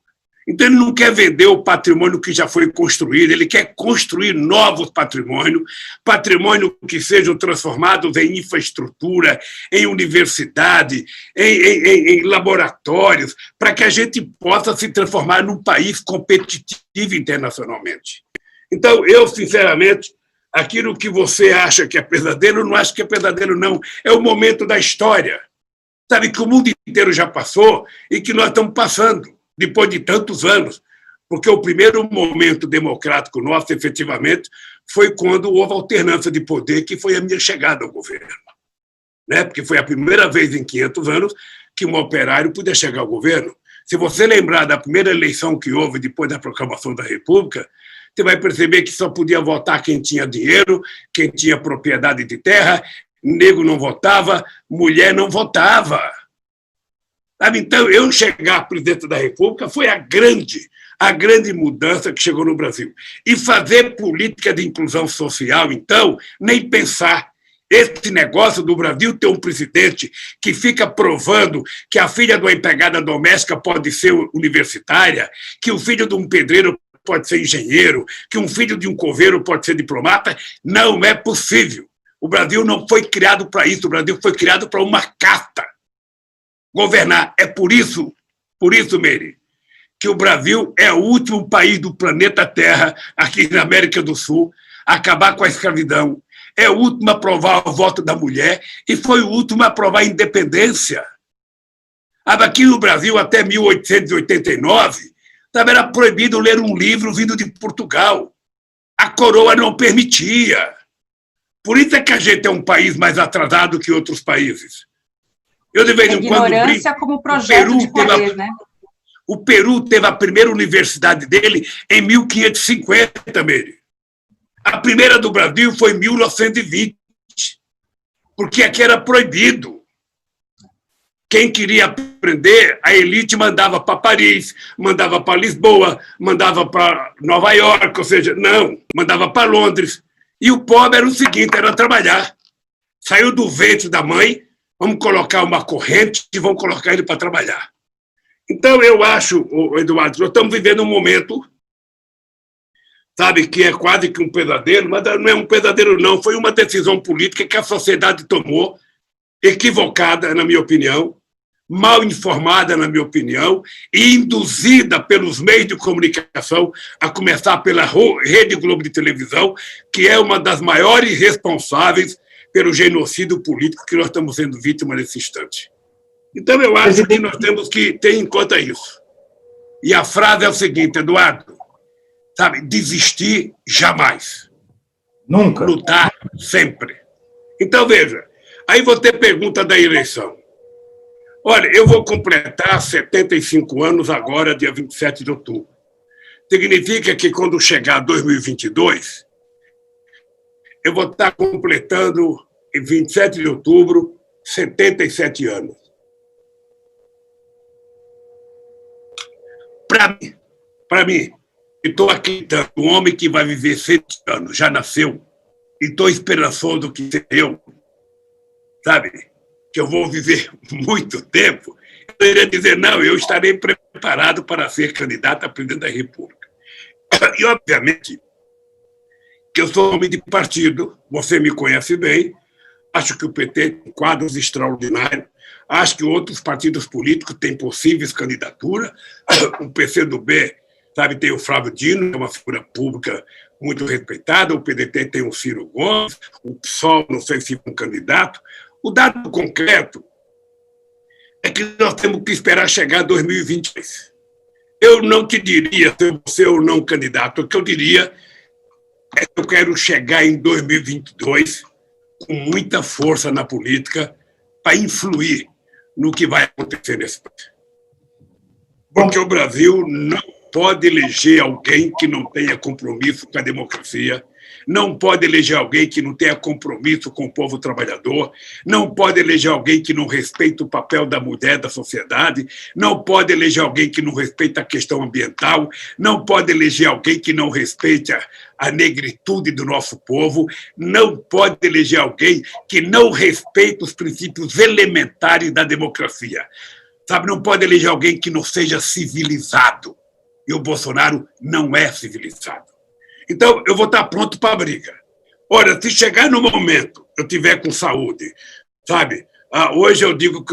Então, ele não quer vender o patrimônio que já foi construído, ele quer construir novos patrimônios, patrimônio que sejam transformados em infraestrutura, em universidade, em laboratórios, para que a gente possa se transformar num país competitivo internacionalmente. Então, eu, sinceramente, aquilo que você acha que é pesadelo, eu não acho que é pesadelo, não. É o momento da história, sabe, que o mundo inteiro já passou e que nós estamos passando. Depois de tantos anos, porque o primeiro momento democrático nosso, efetivamente, foi quando houve alternância de poder, que foi a minha chegada ao governo. Né? Porque foi a primeira vez em 500 anos que um operário podia chegar ao governo. Se você lembrar da primeira eleição que houve depois da proclamação da República, você vai perceber que só podia votar quem tinha dinheiro, quem tinha propriedade de terra, negro não votava, mulher não votava. Então, eu chegar presidente da República foi a grande mudança que chegou no Brasil. E fazer política de inclusão social, então, nem pensar. Esse negócio do Brasil ter um presidente que fica provando que a filha de uma empregada doméstica pode ser universitária, que o filho de um pedreiro pode ser engenheiro, que um filho de um coveiro pode ser diplomata, não é possível. O Brasil não foi criado para isso, o Brasil foi criado para uma casta. Governar. É por isso, Meire, que o Brasil é o último país do planeta Terra, aqui na América do Sul, a acabar com a escravidão. É o último a aprovar o voto da mulher e foi o último a aprovar a independência. Aqui no Brasil, até 1889, era proibido ler um livro vindo de Portugal. A coroa não permitia. Por isso é que a gente é um país mais atrasado que outros países. Eu, de vez em quando, ignorância como projeto de poder, né? O Peru teve a primeira universidade dele em 1550, Meire. A primeira do Brasil foi em 1920, porque aqui era proibido. Quem queria aprender, a elite mandava para Paris, mandava para Lisboa, mandava para Nova York, ou seja, não, mandava para Londres. E o pobre era o seguinte, era trabalhar. Saiu do ventre da mãe, vamos colocar uma corrente e vamos colocar ele para trabalhar. Então, eu acho, Eduardo, nós estamos vivendo um momento, sabe, que é quase que um pesadelo, mas não é um pesadelo, não. Foi uma decisão política que a sociedade tomou, equivocada, na minha opinião, mal informada, na minha opinião, e induzida pelos meios de comunicação, a começar pela Rede Globo de televisão, que é uma das maiores responsáveis pelo genocídio político que nós estamos sendo vítimas nesse instante. Então, eu acho que nós temos que ter em conta isso. E a frase é o seguinte, Eduardo, sabe, desistir jamais. Nunca. Lutar sempre. Então, veja, aí você pergunta da eleição. Olha, eu vou completar 75 anos agora, dia 27 de outubro. Significa que quando chegar 2022, eu vou estar completando, em 27 de outubro, 77 anos. Para mim, estou acreditando, um homem que vai viver 100 anos, já nasceu, e estou esperançoso que seja eu, sabe, que eu vou viver muito tempo, eu iria dizer, não, eu estarei preparado para ser candidato a presidente da República. E, obviamente, que eu sou homem de partido, você me conhece bem, acho que o PT tem quadros extraordinários, acho que outros partidos políticos têm possíveis candidaturas, o PCdoB, sabe, tem o Flávio Dino, que é uma figura pública muito respeitada, o PDT tem o Ciro Gomes, o PSOL, não sei se é um candidato. O dado concreto é que nós temos que esperar chegar a 2022. Eu não te diria se eu vou ser ou não candidato, o que eu diria eu quero chegar em 2022 com muita força na política para influir no que vai acontecer nesse país. Porque o Brasil não pode eleger alguém que não tenha compromisso com a democracia, não pode eleger alguém que não tenha compromisso com o povo trabalhador, não pode eleger alguém que não respeita o papel da mulher da sociedade, não pode eleger alguém que não respeita a questão ambiental, não pode eleger alguém que não respeite a negritude do nosso povo, não pode eleger alguém que não respeita os princípios elementares da democracia. Sabe, não pode eleger alguém que não seja civilizado. E o Bolsonaro não é civilizado. Então, eu vou estar pronto para a briga. Olha, se chegar no momento eu tiver com saúde, sabe? Hoje eu digo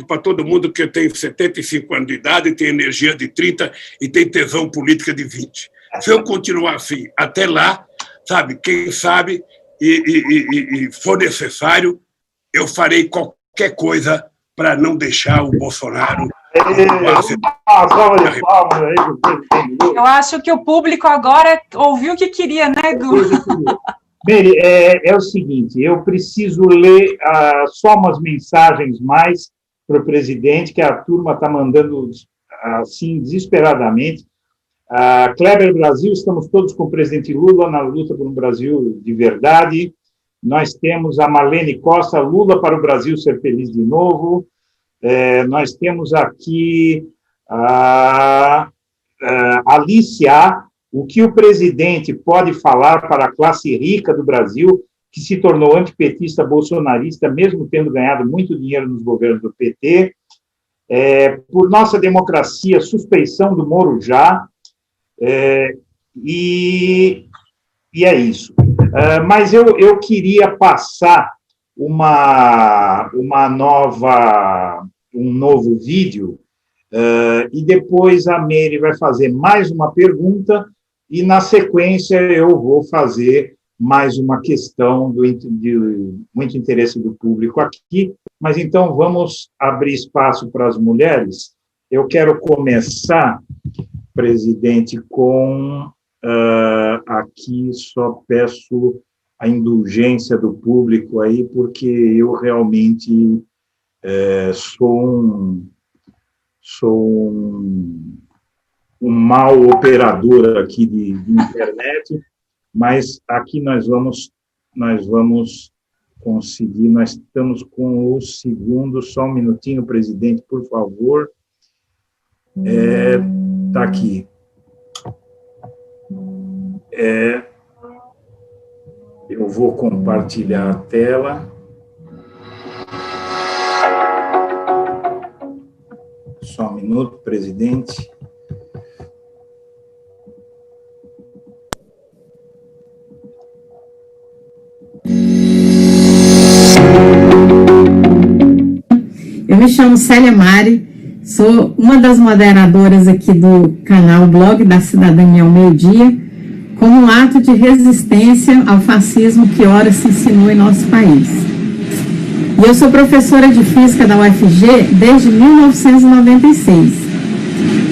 para todo mundo que eu tenho 75 anos de idade, tenho energia de 30 e tenho tesão política de 20. Se eu continuar assim até lá, sabe? Quem sabe e for necessário, eu farei qualquer coisa para não deixar o Bolsonaro. Eu acho que o público agora ouviu o que queria, né, Edu? Meire, é o seguinte, eu preciso ler só umas mensagens mais para o presidente, que a turma está mandando assim desesperadamente. Kleber Brasil, estamos todos com o presidente Lula na luta por um Brasil de verdade. Nós temos a Marlene Costa, Lula para o Brasil ser feliz de novo. Nós temos aqui a Alicia, o que o presidente pode falar para a classe rica do Brasil, que se tornou antipetista bolsonarista, mesmo tendo ganhado muito dinheiro nos governos do PT. Por nossa democracia, suspeição do Moro já. E é isso. Mas eu queria passar um novo vídeo, e depois a Meire vai fazer mais uma pergunta, e na sequência eu vou fazer mais uma questão de muito interesse do público aqui. Mas então vamos abrir espaço para as mulheres. Eu quero começar, presidente, com aqui só peço a indulgência do público aí, porque eu realmente sou um mau operador aqui de internet, mas aqui nós vamos conseguir. Nós estamos com o segundo, só um minutinho, presidente, por favor. Está aqui. Eu vou compartilhar a tela. Só um minuto, presidente. Eu me chamo Célia Mari, sou uma das moderadoras aqui do canal Blog da Cidadania ao Meio-Dia, como um ato de resistência ao fascismo que ora se insinuou em nosso país. E eu sou professora de Física da UFG desde 1996.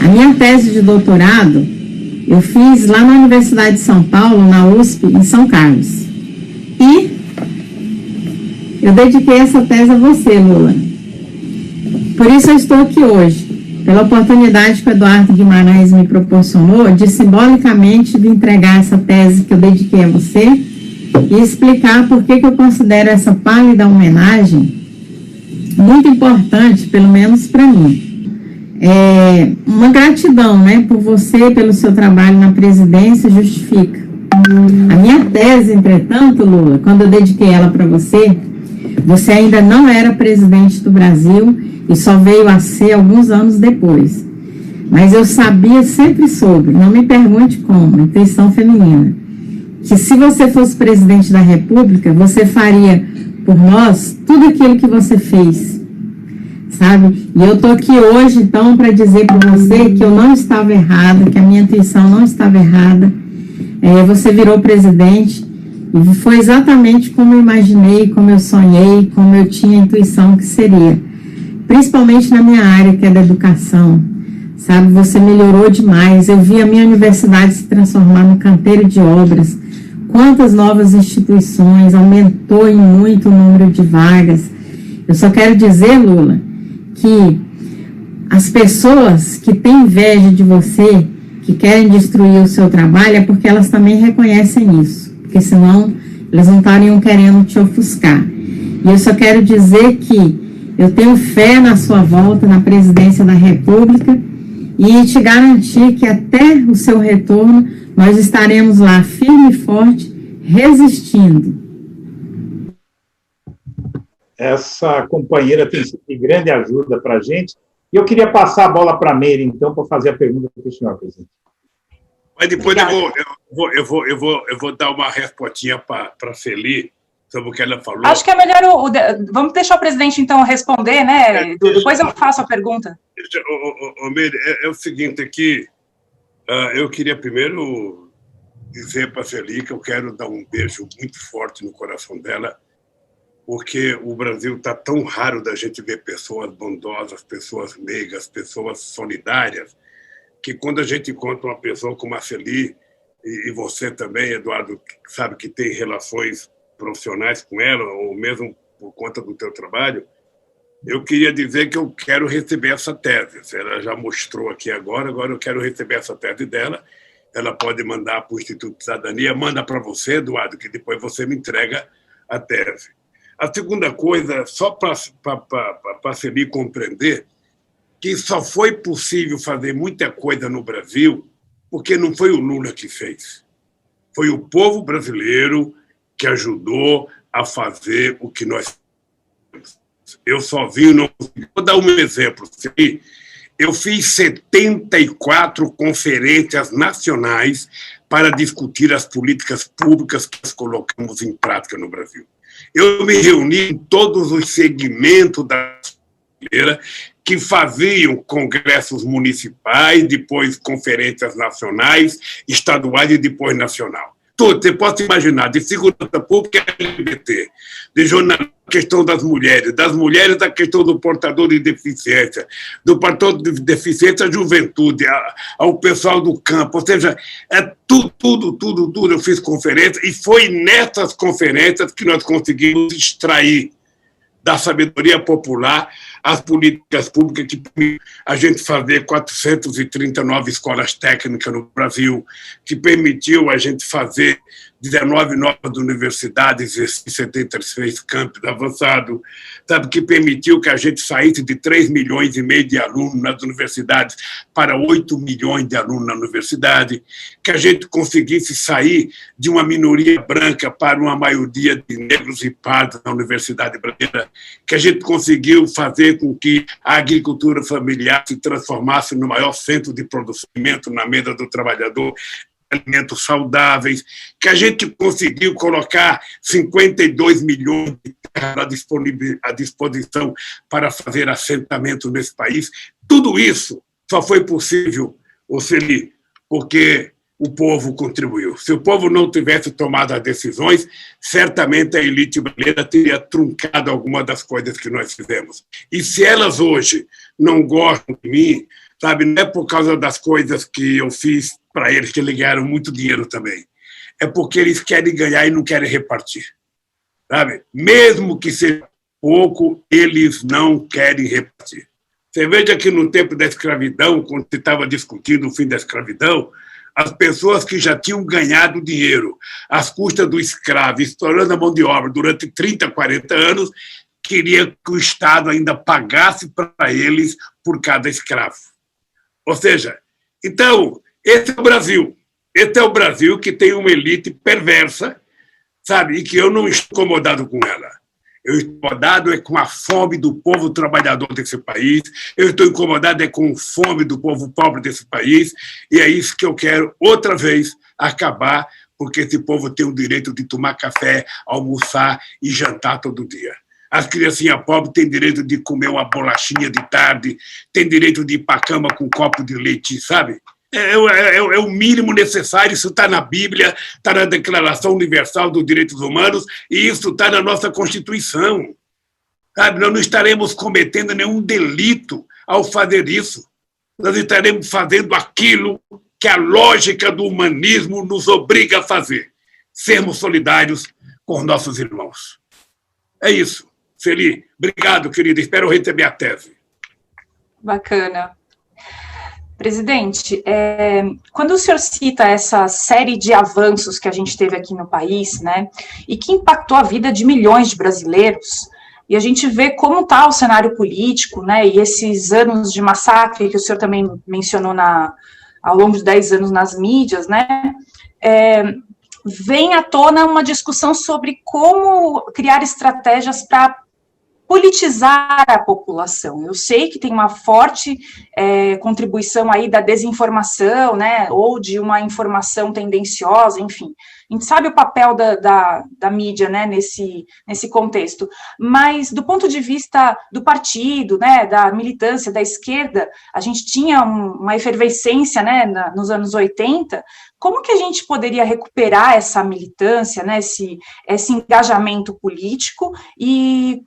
A minha tese de doutorado eu fiz lá na Universidade de São Paulo, na USP, em São Carlos. E eu dediquei essa tese a você, Lula. Por isso eu estou aqui hoje, pela oportunidade que o Eduardo Guimarães me proporcionou de simbolicamente de entregar essa tese que eu dediquei a você e explicar por que eu considero essa pálida homenagem muito importante, pelo menos para mim. Uma gratidão, né, por você, pelo seu trabalho na presidência, justifica. A minha tese, entretanto, Lula, quando eu dediquei ela para você, você ainda não era presidente do Brasil e só veio a ser alguns anos depois. Mas eu sabia, sempre soube, não me pergunte como, intuição feminina, que se você fosse presidente da República, você faria por nós tudo aquilo que você fez, sabe? E eu estou aqui hoje, então, para dizer para você que eu não estava errada, que a minha intuição não estava errada. Você virou presidente e foi exatamente como eu imaginei, como eu sonhei, como eu tinha a intuição que seria. Principalmente na minha área, que é da educação, sabe? Você melhorou demais. Eu vi a minha universidade se transformar num canteiro de obras, quantas novas instituições, aumentou em muito o número de vagas. Eu só quero dizer, Lula, que as pessoas que têm inveja de você, que querem destruir o seu trabalho, é porque elas também reconhecem isso, porque senão eles não estariam querendo te ofuscar. E eu só quero dizer que eu tenho fé na sua volta na presidência da República e te garantir que até o seu retorno nós estaremos lá firme e forte, resistindo. Essa companheira tem sido de grande ajuda para a gente. E eu queria passar a bola para a Meire, então, para fazer a pergunta para o senhor, presidente. Mas depois eu vou dar uma respostinha para a Celi sobre o que ela falou. Acho que é melhor vamos deixar o presidente, então, responder, né? Depois eu faço a pergunta. Meire, é o seguinte aqui, eu queria primeiro dizer para a Celi que eu quero dar um beijo muito forte no coração dela, porque o Brasil está tão raro da gente ver pessoas bondosas, pessoas meigas, pessoas solidárias, que quando a gente encontra uma pessoa como a Celi, e você também, Eduardo, sabe que tem relações profissionais com ela, ou mesmo por conta do teu trabalho, eu queria dizer que eu quero receber essa tese. Ela já mostrou aqui agora eu quero receber essa tese dela. Ela pode mandar para o Instituto de Cidadania, manda para você, Eduardo, que depois você me entrega a tese. A segunda coisa, só para a Celi compreender, que só foi possível fazer muita coisa no Brasil porque não foi o Lula que fez. Foi o povo brasileiro que ajudou a fazer o que nós fizemos. Eu sozinho não consegui. Vou dar um exemplo. Eu fiz 74 conferências nacionais para discutir as políticas públicas que nós colocamos em prática no Brasil. Eu me reuni em todos os segmentos da brasileira que faziam congressos municipais, depois conferências nacionais, estaduais e depois nacional. Tudo, você pode imaginar, de segurança pública e LGBT, de jornalismo, a questão das mulheres a questão do portador de deficiência, do portador de deficiência à juventude, ao pessoal do campo, ou seja, é tudo. Eu fiz conferências e foi nessas conferências que nós conseguimos extrair da sabedoria popular as políticas públicas que permitem a gente fazer 439 escolas técnicas no Brasil, que permitiu a gente fazer 19 novas universidades e 76 campos avançados, sabe, que permitiu que a gente saísse de 3,5 milhões de alunos nas universidades para 8 milhões de alunos na universidade, que a gente conseguisse sair de uma minoria branca para uma maioria de negros e pardos na universidade brasileira, que a gente conseguiu fazer com que a agricultura familiar se transformasse no maior centro de produção na mesa do trabalhador, alimentos saudáveis, que a gente conseguiu colocar 52 milhões de terras à disposição para fazer assentamento nesse país. Tudo isso só foi possível, Celi, porque o povo contribuiu. Se o povo não tivesse tomado as decisões, certamente a elite brasileira teria truncado alguma das coisas que nós fizemos. E se elas hoje não gostam de mim, sabe, não é por causa das coisas que eu fiz para eles, que eles ganharam muito dinheiro também. É porque eles querem ganhar e não querem repartir. Sabe? Mesmo que seja pouco, eles não querem repartir. Você veja que no tempo da escravidão, quando se estava discutindo o fim da escravidão, as pessoas que já tinham ganhado dinheiro às custas do escravo, estourando a mão de obra durante 30, 40 anos, queriam que o Estado ainda pagasse para eles por cada escravo. Ou seja, então, esse é o Brasil. Esse é o Brasil que tem uma elite perversa, sabe, e que eu não estou incomodado com ela. Eu estou incomodado com a fome do povo trabalhador desse país, eu estou incomodado com a fome do povo pobre desse país, e é isso que eu quero, outra vez, acabar, porque esse povo tem o direito de tomar café, almoçar e jantar todo dia. As criancinhas pobres têm direito de comer uma bolachinha de tarde, têm direito de ir para a cama com um copo de leite, sabe? É o mínimo necessário, isso está na Bíblia, está na Declaração Universal dos Direitos Humanos e isso está na nossa Constituição. Sabe? Nós não estaremos cometendo nenhum delito ao fazer isso. Nós estaremos fazendo aquilo que a lógica do humanismo nos obriga a fazer. sermos solidários com nossos irmãos. É isso. Celi, obrigado, querida. Espero receber a tese. Bacana. Presidente, quando o senhor cita essa série de avanços que a gente teve aqui no país, né, e que impactou a vida de milhões de brasileiros, e a gente vê como está o cenário político, né, e esses anos de massacre que o senhor também mencionou ao longo de 10 anos nas mídias, né, vem à tona uma discussão sobre como criar estratégias para politizar a população. Eu sei que tem uma forte contribuição aí da desinformação, né, ou de uma informação tendenciosa, enfim. A gente sabe o papel da mídia, né, nesse contexto, mas do ponto de vista do partido, né, da militância, da esquerda, a gente tinha uma efervescência, né, nos anos 80, como que a gente poderia recuperar essa militância, né, esse engajamento político e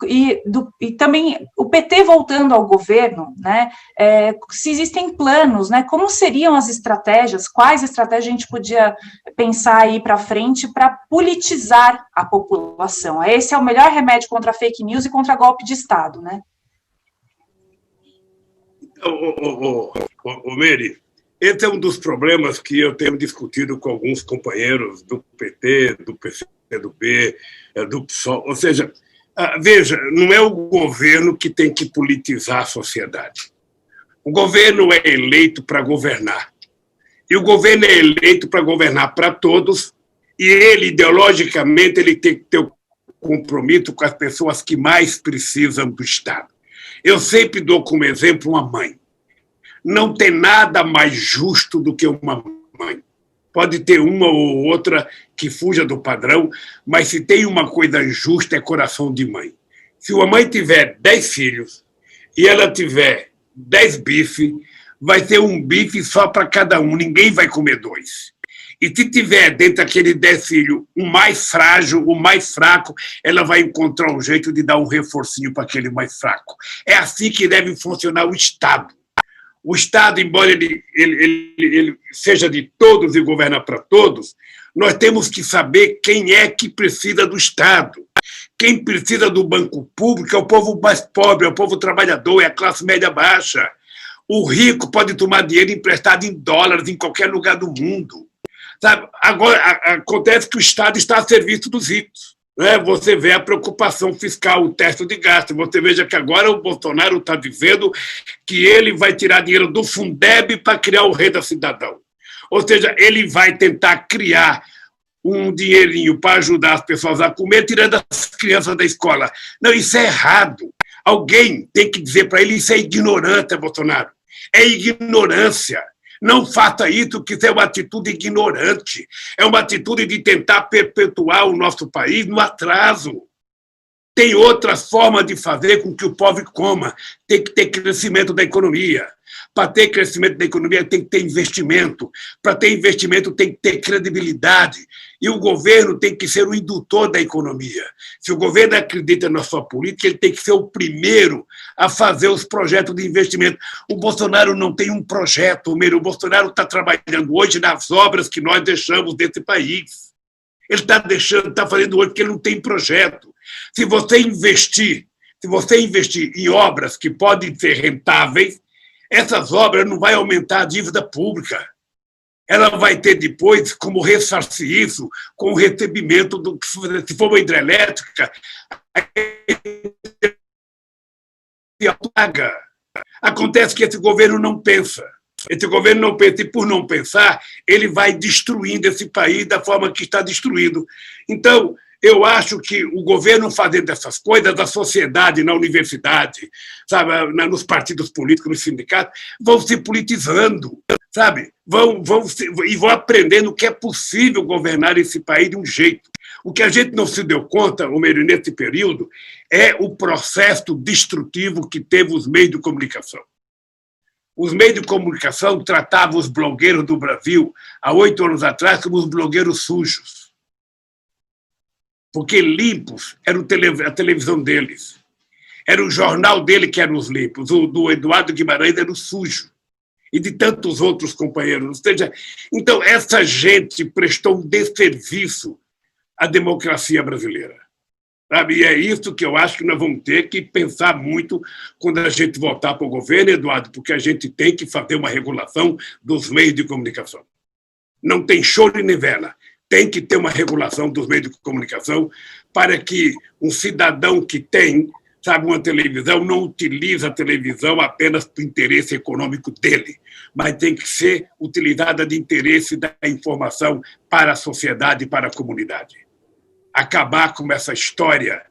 também o PT voltando ao governo, né, se existem planos, né, como seriam as estratégias, quais estratégias a gente podia pensar aí para frente para politizar a população? Esse é o melhor remédio contra fake news e contra golpe de Estado, né? Mery, esse é um dos problemas que eu tenho discutido com alguns companheiros do PT, do PCdoB, do PSOL. Ou seja, veja, não é o governo que tem que politizar a sociedade. O governo é eleito para governar. E o governo é eleito para governar para todos, e ele, ideologicamente, ele tem que ter o compromisso com as pessoas que mais precisam do Estado. Eu sempre dou como exemplo uma mãe. Não tem nada mais justo do que uma mãe. Pode ter uma ou outra que fuja do padrão, mas se tem uma coisa justa é coração de mãe. Se uma mãe tiver 10 filhos e ela tiver 10 bifes, vai ter um bife só para cada um, ninguém vai comer 2. E se tiver dentro daquele 10 filhos o mais frágil, o mais fraco, ela vai encontrar um jeito de dar um reforcinho para aquele mais fraco. É assim que deve funcionar o Estado. O Estado, embora ele seja de todos e governa para todos, nós temos que saber quem é que precisa do Estado. Quem precisa do banco público é o povo mais pobre, é o povo trabalhador, é a classe média baixa. O rico pode tomar dinheiro emprestado em dólares em qualquer lugar do mundo. Sabe? Agora, acontece que o Estado está a serviço dos ricos. Né? Você vê a preocupação fiscal, o teto de gasto. Você veja que agora o Bolsonaro está dizendo que ele vai tirar dinheiro do Fundeb para criar o Renda Cidadão. Ou seja, ele vai tentar criar um dinheirinho para ajudar as pessoas a comer, tirando as crianças da escola. Não, isso é errado. Alguém tem que dizer para ele, isso é ignorância, Bolsonaro. É ignorância. Não faça isso, que isso é uma atitude ignorante. É uma atitude de tentar perpetuar o nosso país no atraso. Tem outras formas de fazer com que o povo coma. Tem que ter crescimento da economia. Para ter crescimento da economia, tem que ter investimento. Para ter investimento, tem que ter credibilidade. E o governo tem que ser o indutor da economia. Se o governo acredita na sua política, ele tem que ser o primeiro a fazer os projetos de investimento. O Bolsonaro não tem um projeto, o Bolsonaro está trabalhando hoje nas obras que nós deixamos desse país. Ele está fazendo hoje porque ele não tem projeto. Se você investir em obras que podem ser rentáveis, essas obras não vão aumentar a dívida pública. Ela vai ter depois como ressarcir isso com o recebimento do que, se for uma hidrelétrica, acontece que esse governo não pensa. Esse governo não pensa, e por não pensar, ele vai destruindo esse país da forma que está destruído. Então, eu acho que o governo fazendo essas coisas, a sociedade na universidade, sabe, nos partidos políticos, nos sindicatos, vão se politizando, sabe? Vão aprendendo que é possível governar esse país de um jeito. O que a gente não se deu conta, Homero, nesse período, é o processo destrutivo que teve os meios de comunicação. Os meios de comunicação tratavam os blogueiros do Brasil, há 8 anos atrás, como os blogueiros sujos. Porque limpos era a televisão deles. Era o jornal dele que eram os limpos. O do Eduardo Guimarães era o sujo. E de tantos outros companheiros. Ou seja, então, essa gente prestou um desserviço a democracia brasileira. Sabe? E é isso que eu acho que nós vamos ter que pensar muito quando a gente voltar para o governo, Eduardo, porque a gente tem que fazer uma regulação dos meios de comunicação. Não tem choro nem vela. Tem que ter uma regulação dos meios de comunicação para que um cidadão que tem, sabe, uma televisão não utilize a televisão apenas para o interesse econômico dele, mas tem que ser utilizada de interesse da informação para a sociedade e para a comunidade. Acabar com essa história,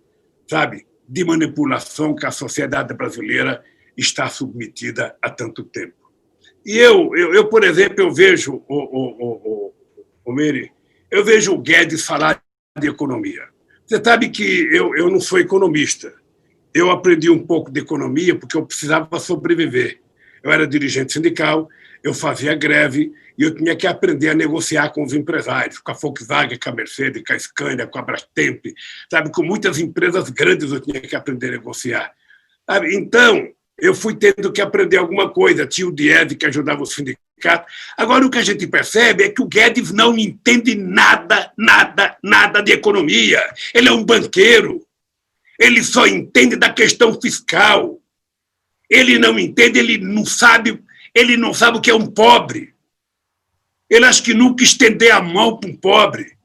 sabe, de manipulação que a sociedade brasileira está submetida há tanto tempo. E eu por exemplo, eu vejo, Meire, eu vejo o Guedes falar de economia. Você sabe que eu não sou economista. Eu aprendi um pouco de economia porque eu precisava sobreviver. Eu era dirigente sindical, eu fazia greve e eu tinha que aprender a negociar com os empresários, com a Volkswagen, com a Mercedes, com a Scania, com a Brastemp, sabe? Com muitas empresas grandes eu tinha que aprender a negociar. Sabe? Então, eu fui tendo que aprender alguma coisa. Tinha o Diese, que ajudava os sindicatos. Agora, o que a gente percebe é que o Guedes não entende nada de economia. Ele é um banqueiro. Ele só entende da questão fiscal. Ele não entende, ele não sabe o que é um pobre. Ele acha que nunca estender a mão para um pobre.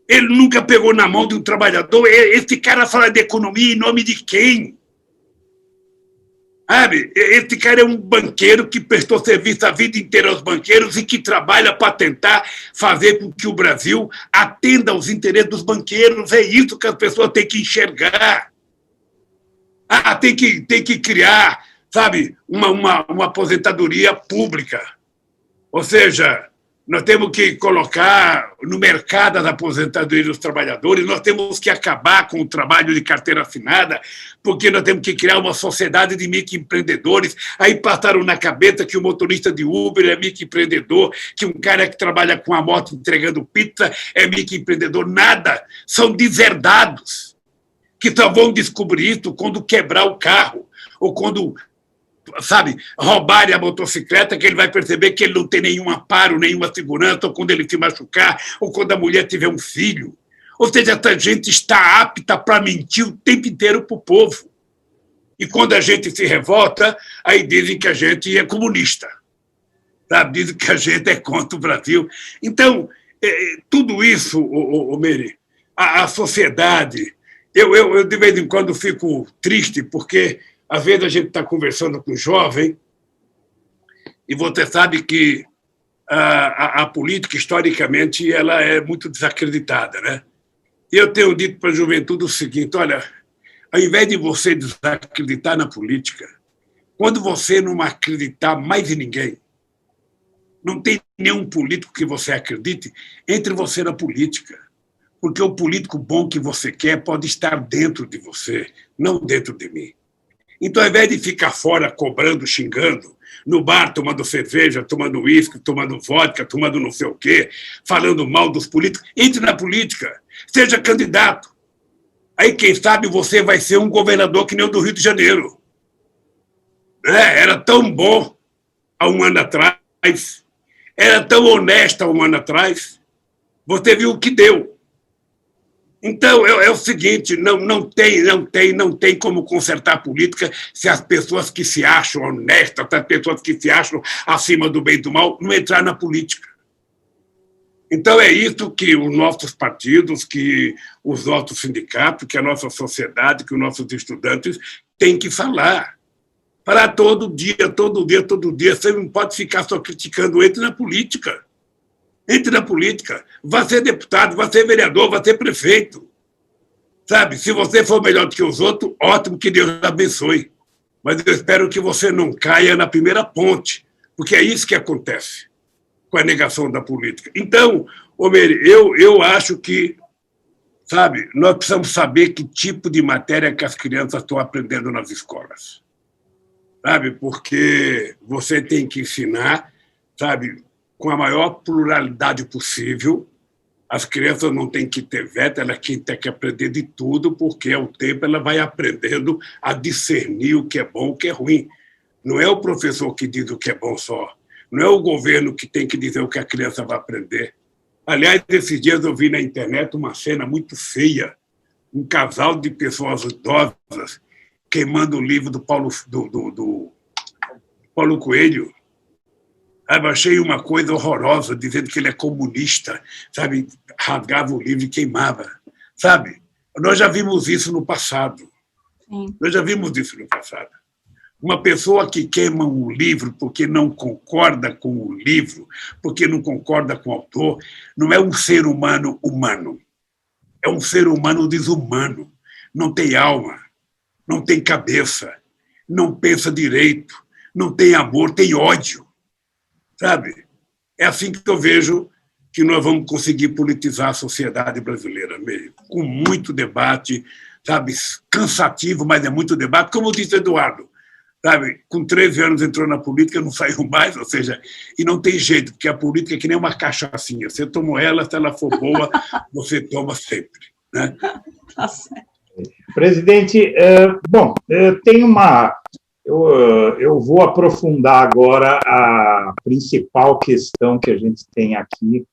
Ele nunca pegou na mão de um trabalhador. Esse cara fala de economia em nome de quem? Sabe? Esse cara é um banqueiro que prestou serviço a vida inteira aos banqueiros e que trabalha para tentar fazer com que o Brasil atenda aos interesses dos banqueiros. É isso que as pessoas têm que enxergar. Tem que criar, sabe, uma aposentadoria pública. Ou seja, nós temos que colocar no mercado as aposentadorias dos trabalhadores, nós temos que acabar com o trabalho de carteira assinada, porque nós temos que criar uma sociedade de microempreendedores. Aí passaram na cabeça que o motorista de Uber é microempreendedor, que um cara que trabalha com a moto entregando pizza é microempreendedor. Nada, são deserdados, que só vão descobrir isso quando quebrar o carro, ou quando, sabe, roubarem a motocicleta, que ele vai perceber que ele não tem nenhum amparo, nenhuma segurança, ou quando ele se machucar, ou quando a mulher tiver um filho. Ou seja, essa gente está apta para mentir o tempo inteiro para o povo. E quando a gente se revolta, aí dizem que a gente é comunista. Sabe? Dizem que a gente é contra o Brasil. Então, tudo isso, Meire, a sociedade... Eu, de vez em quando, fico triste, porque, às vezes, a gente está conversando com um jovem e você sabe que a política, historicamente, ela é muito desacreditada, né? E eu tenho dito para a juventude o seguinte, olha, ao invés de você desacreditar na política, quando você não acreditar mais em ninguém, não tem nenhum político que você acredite, entre você na política. Porque o político bom que você quer pode estar dentro de você, não dentro de mim. Então, ao invés de ficar fora cobrando, xingando, no bar tomando cerveja, tomando uísque, tomando vodka, tomando não sei o quê, falando mal dos políticos, entre na política, seja candidato. Aí, quem sabe, você vai ser um governador que nem o do Rio de Janeiro. Era tão bom há um ano atrás, era tão honesto há um ano atrás, você viu o que deu. Então, é o seguinte, não tem como consertar a política se as pessoas que se acham honestas, as pessoas que se acham acima do bem e do mal, não entrar na política. Então, é isso que os nossos partidos, que os nossos sindicatos, que a nossa sociedade, que os nossos estudantes têm que falar. Para todo dia. Você não pode ficar só criticando, entre na política. Entre na política, vá ser deputado, vá ser vereador, vá ser prefeito. Sabe, se você for melhor do que os outros, ótimo, que Deus abençoe. Mas eu espero que você não caia na primeira ponte, porque é isso que acontece com a negação da política. Então, Meire, eu acho que, sabe, nós precisamos saber que tipo de matéria que as crianças estão aprendendo nas escolas. Sabe, porque você tem que ensinar, sabe, com a maior pluralidade possível. As crianças não têm que ter veto, elas têm que aprender de tudo, porque ao tempo ela vai aprendendo a discernir o que é bom e o que é ruim. Não é o professor que diz o que é bom só. Não é o governo que tem que dizer o que a criança vai aprender. Aliás, esses dias eu vi na internet uma cena muito feia, um casal de pessoas idosas queimando o livro do Paulo Coelho. Eu achei uma coisa horrorosa, dizendo que ele é comunista, sabe? Rasgava o livro e queimava, sabe? Nós já vimos isso no passado. Sim. Nós já vimos isso no passado. Uma pessoa que queima um livro porque não concorda com o livro, porque não concorda com o autor, não é um ser humano humano. É um ser humano desumano. Não tem alma, não tem cabeça, não pensa direito, não tem amor, tem ódio. Sabe? É assim que eu vejo que nós vamos conseguir politizar a sociedade brasileira mesmo, com muito debate, sabe? Cansativo, mas é muito debate. Como disse Eduardo, sabe? Com 13 anos entrou na política, não saiu mais, ou seja, e não tem jeito, porque a política é que nem uma cachaçinha. Você tomou ela, se ela for boa, você toma sempre. Né? Tá certo. Presidente, bom, tem uma... Eu vou aprofundar agora a principal questão que a gente tem aqui.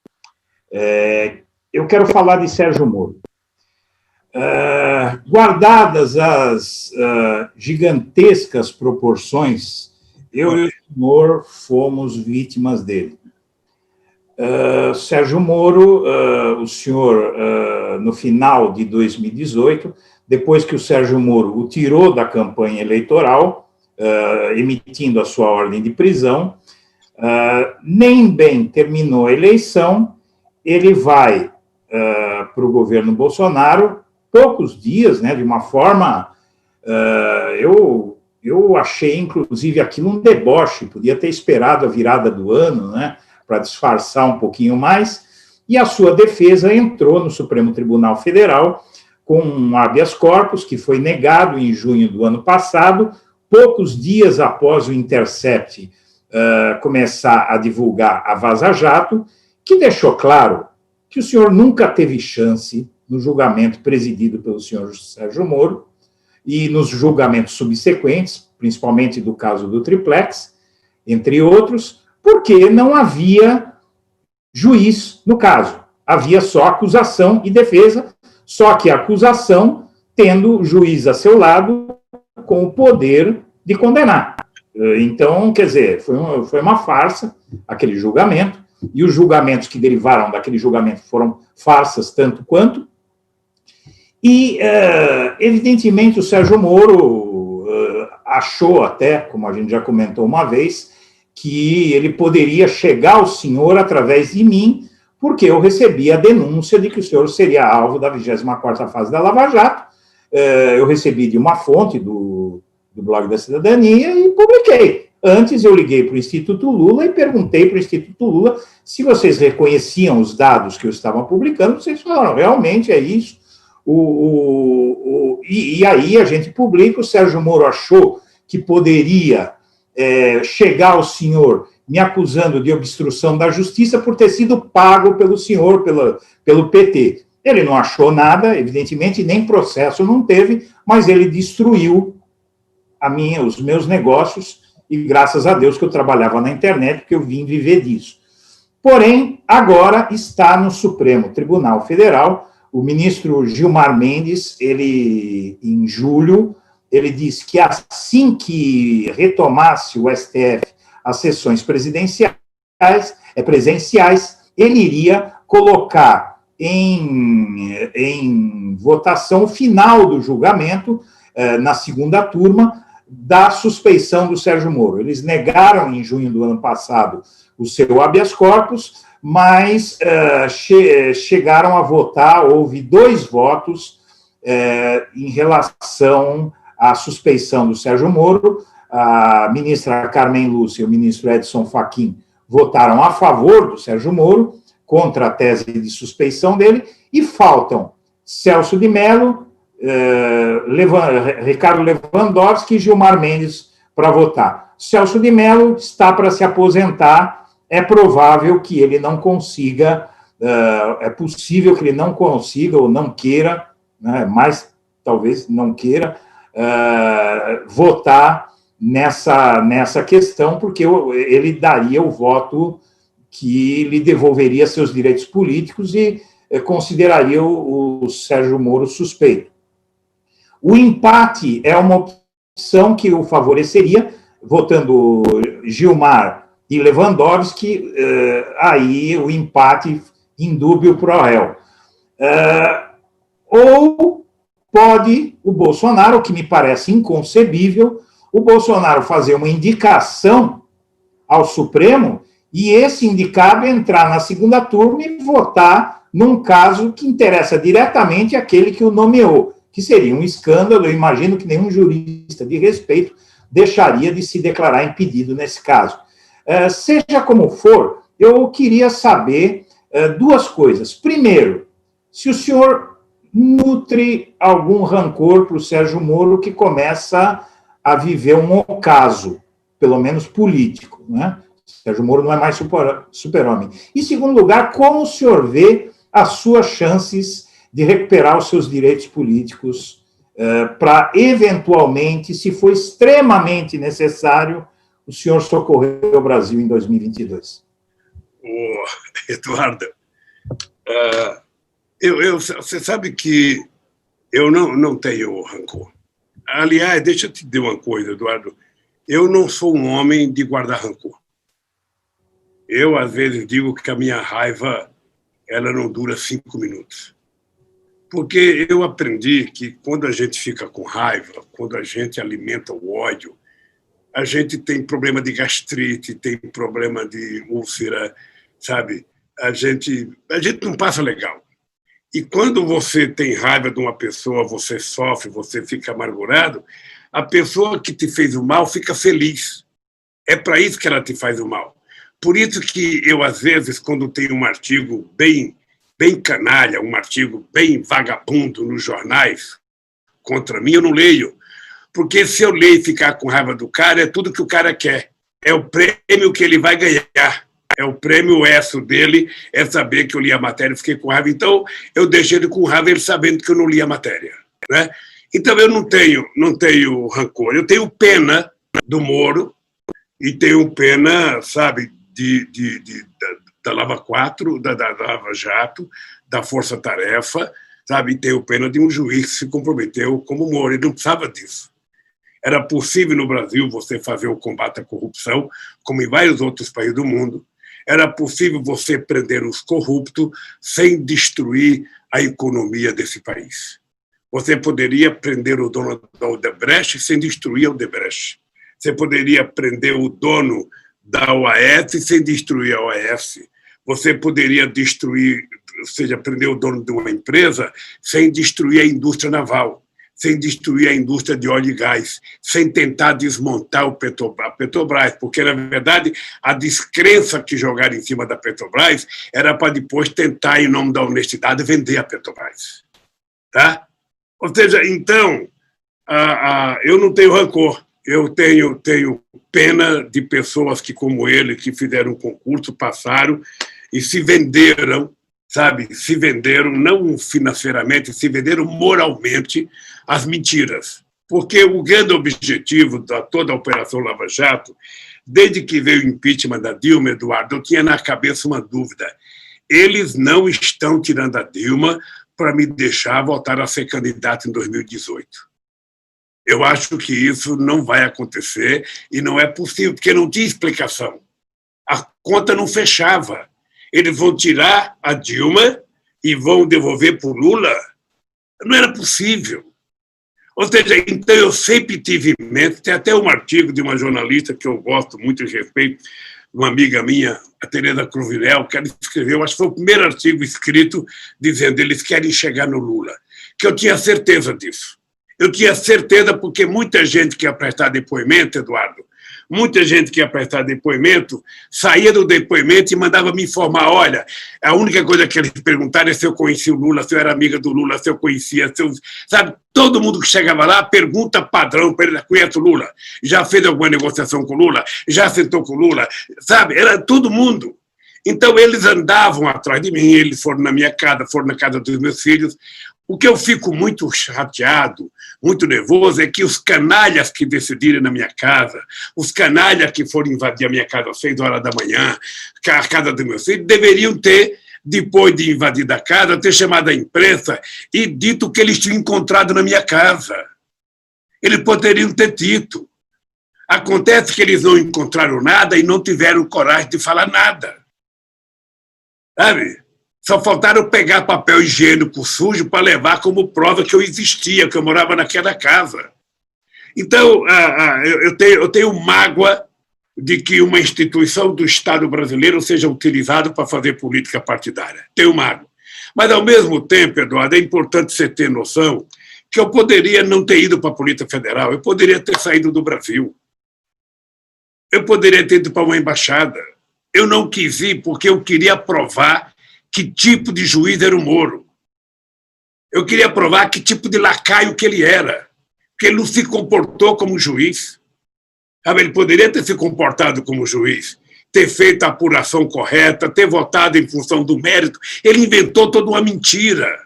Eu quero falar de Sérgio Moro. Guardadas as gigantescas proporções, eu e o senhor fomos vítimas dele. Sérgio Moro, o senhor, no final de 2018, depois que o Sérgio Moro o tirou da campanha eleitoral, emitindo a sua ordem de prisão, nem bem terminou a eleição, ele vai para o governo Bolsonaro, poucos dias, né, de uma forma... Eu achei, inclusive, aquilo um deboche, podia ter esperado a virada do ano, né, para disfarçar um pouquinho mais, e a sua defesa entrou no Supremo Tribunal Federal com um habeas corpus, que foi negado em junho do ano passado, poucos dias após o Intercept começar a divulgar a Vaza Jato, que deixou claro que o senhor nunca teve chance no julgamento presidido pelo senhor Sérgio Moro e nos julgamentos subsequentes, principalmente do caso do Triplex, entre outros, porque não havia juiz no caso. Havia só acusação e defesa, só que a acusação tendo o juiz a seu lado com o poder de condenar. Então, quer dizer, foi uma farsa aquele julgamento, e os julgamentos que derivaram daquele julgamento foram farsas tanto quanto, e, evidentemente, o Sérgio Moro achou até, como a gente já comentou uma vez, que ele poderia chegar ao senhor através de mim, porque eu recebi a denúncia de que o senhor seria alvo da 24ª fase da Lava Jato. Eu recebi de uma fonte do Blog da Cidadania e publiquei. Antes eu liguei para o Instituto Lula e perguntei para o Instituto Lula se vocês reconheciam os dados que eu estava publicando. Vocês falaram, realmente é isso. E aí a gente publica, o Sérgio Moro achou que poderia chegar ao senhor me acusando de obstrução da justiça por ter sido pago pelo senhor, pelo PT. Ele não achou nada, evidentemente, nem processo não teve, mas ele destruiu os meus negócios, e graças a Deus que eu trabalhava na internet, porque eu vim viver disso. Porém, agora está no Supremo Tribunal Federal, o ministro Gilmar Mendes, ele, em julho, ele disse que assim que retomasse o STF as sessões presenciais, ele iria colocar em votação o final do julgamento, na segunda turma, da suspeição do Sérgio Moro. Eles negaram, em junho do ano passado, o seu habeas corpus, mas chegaram a votar, houve 2 votos em relação à suspeição do Sérgio Moro. A ministra Carmen Lúcia e o ministro Edson Fachin votaram a favor do Sérgio Moro, contra a tese de suspeição dele, e faltam Celso de Mello, Ricardo Lewandowski e Gilmar Mendes para votar. Celso de Mello está para se aposentar, é provável que ele não consiga, é possível que ele não consiga ou não queira, né, mas talvez não queira, votar nessa questão, porque ele daria o voto que lhe devolveria seus direitos políticos e consideraria o Sérgio Moro suspeito. O empate é uma opção que o favoreceria, votando Gilmar e Lewandowski, aí o empate indúbio pro réu. Ou pode o Bolsonaro, o que me parece inconcebível, o Bolsonaro fazer uma indicação ao Supremo e esse indicado entrar na segunda turma e votar num caso que interessa diretamente àquele que o nomeou, que seria um escândalo. Eu imagino que nenhum jurista de respeito deixaria de se declarar impedido nesse caso. Seja como for, eu queria saber duas coisas. Primeiro, se o senhor nutre algum rancor para o Sérgio Moro, que começa a viver um ocaso, pelo menos político, né? Sérgio Moro não é mais super-homem. Em segundo lugar, como o senhor vê as suas chances de recuperar os seus direitos políticos para, eventualmente, se for extremamente necessário, o senhor socorrer o Brasil em 2022? Eduardo, você sabe que eu não tenho rancor. Aliás, deixa eu te dizer uma coisa, Eduardo. Eu não sou um homem de guardar rancor. Eu, às vezes, digo que a minha raiva ela não dura 5 minutos. Porque eu aprendi que quando a gente fica com raiva, quando a gente alimenta o ódio, a gente tem problema de gastrite, tem problema de úlcera, sabe? A gente não passa legal. E quando você tem raiva de uma pessoa, você sofre, você fica amargurado, a pessoa que te fez o mal fica feliz. É para isso que ela te faz o mal. Por isso que eu, às vezes, quando tenho um artigo bem canalha, um artigo bem vagabundo nos jornais contra mim, eu não leio. Porque se eu ler e ficar com raiva do cara, é tudo que o cara quer. É o prêmio que ele vai ganhar. É o prêmio dele, é saber que eu li a matéria e fiquei com raiva. Então, eu deixei ele com raiva, ele sabendo que eu não li a matéria. Né? Então, eu não tenho rancor. Eu tenho pena do Moro e tenho pena, sabe, da Lava 4, da Lava Jato, da Força Tarefa, sabe, e tenho pena de um juiz que se comprometeu como o Moro. Ele não precisava disso. Era possível no Brasil você fazer o combate à corrupção, como em vários outros países do mundo. Era possível você prender os corruptos sem destruir a economia desse país. Você poderia prender o dono da Odebrecht sem destruir a Odebrecht. Você poderia prender o dono da OAS sem destruir a OAS. Você poderia destruir, ou seja, prender o dono de uma empresa sem destruir a indústria naval, sem destruir a indústria de óleo e gás, sem tentar desmontar a Petrobras, porque, na verdade, a descrença que jogaram em cima da Petrobras era para depois tentar, em nome da honestidade, vender a Petrobras. Tá? Ou seja, então, eu não tenho rancor. Eu tenho pena de pessoas que, como ele, que fizeram um concurso, passaram e se venderam, sabe? Se venderam, não financeiramente, se venderam moralmente às mentiras. Porque o grande objetivo de toda a Operação Lava Jato, desde que veio o impeachment da Dilma, Eduardo, eu tinha na cabeça uma dúvida. Eles não estão tirando a Dilma para me deixar voltar a ser candidato em 2018. Eu acho que isso não vai acontecer e não é possível, porque não tinha explicação. A conta não fechava. Eles vão tirar a Dilma e vão devolver para o Lula? Não era possível. Ou seja, então eu sempre tive em mente, tem até um artigo de uma jornalista que eu gosto muito e respeito, uma amiga minha, a Tereza Cruvinel, que ela escreveu, acho que foi o primeiro artigo escrito dizendo que eles querem chegar no Lula, que eu tinha certeza disso. Eu tinha certeza porque muita gente que ia prestar depoimento, Eduardo, muita gente que ia prestar depoimento, saía do depoimento e mandava me informar, olha, a única coisa que eles perguntaram é se eu conhecia o Lula, se eu era amiga do Lula, se eu conhecia, sabe, todo mundo que chegava lá, pergunta padrão para ele, conhece o Lula? Já fez alguma negociação com o Lula? Já sentou com o Lula? Sabe, era todo mundo. Então, eles andavam atrás de mim, eles foram na minha casa, foram na casa dos meus filhos. O que eu fico muito chateado, muito nervoso, é que os canalhas que decidirem na minha casa, os canalhas que foram invadir a minha casa às 6 horas da manhã, a casa do meu filho, deveriam ter, depois de invadir a casa, ter chamado a imprensa e dito o que eles tinham encontrado na minha casa. Eles poderiam ter dito. Acontece que eles não encontraram nada e não tiveram coragem de falar nada. Sabe? Só faltaram pegar papel higiênico sujo para levar como prova que eu existia, que eu morava naquela casa. Então, eu tenho mágoa de que uma instituição do Estado brasileiro seja utilizada para fazer política partidária. Tenho mágoa. Mas, ao mesmo tempo, Eduardo, é importante você ter noção que eu poderia não ter ido para a Polícia Federal, eu poderia ter saído do Brasil. Eu poderia ter ido para uma embaixada. Eu não quis ir porque eu queria provar que tipo de juiz era o Moro. Eu queria provar que tipo de lacaio que ele era, porque ele não se comportou como juiz. Ele poderia ter se comportado como juiz, ter feito a apuração correta, ter votado em função do mérito. Ele inventou toda uma mentira.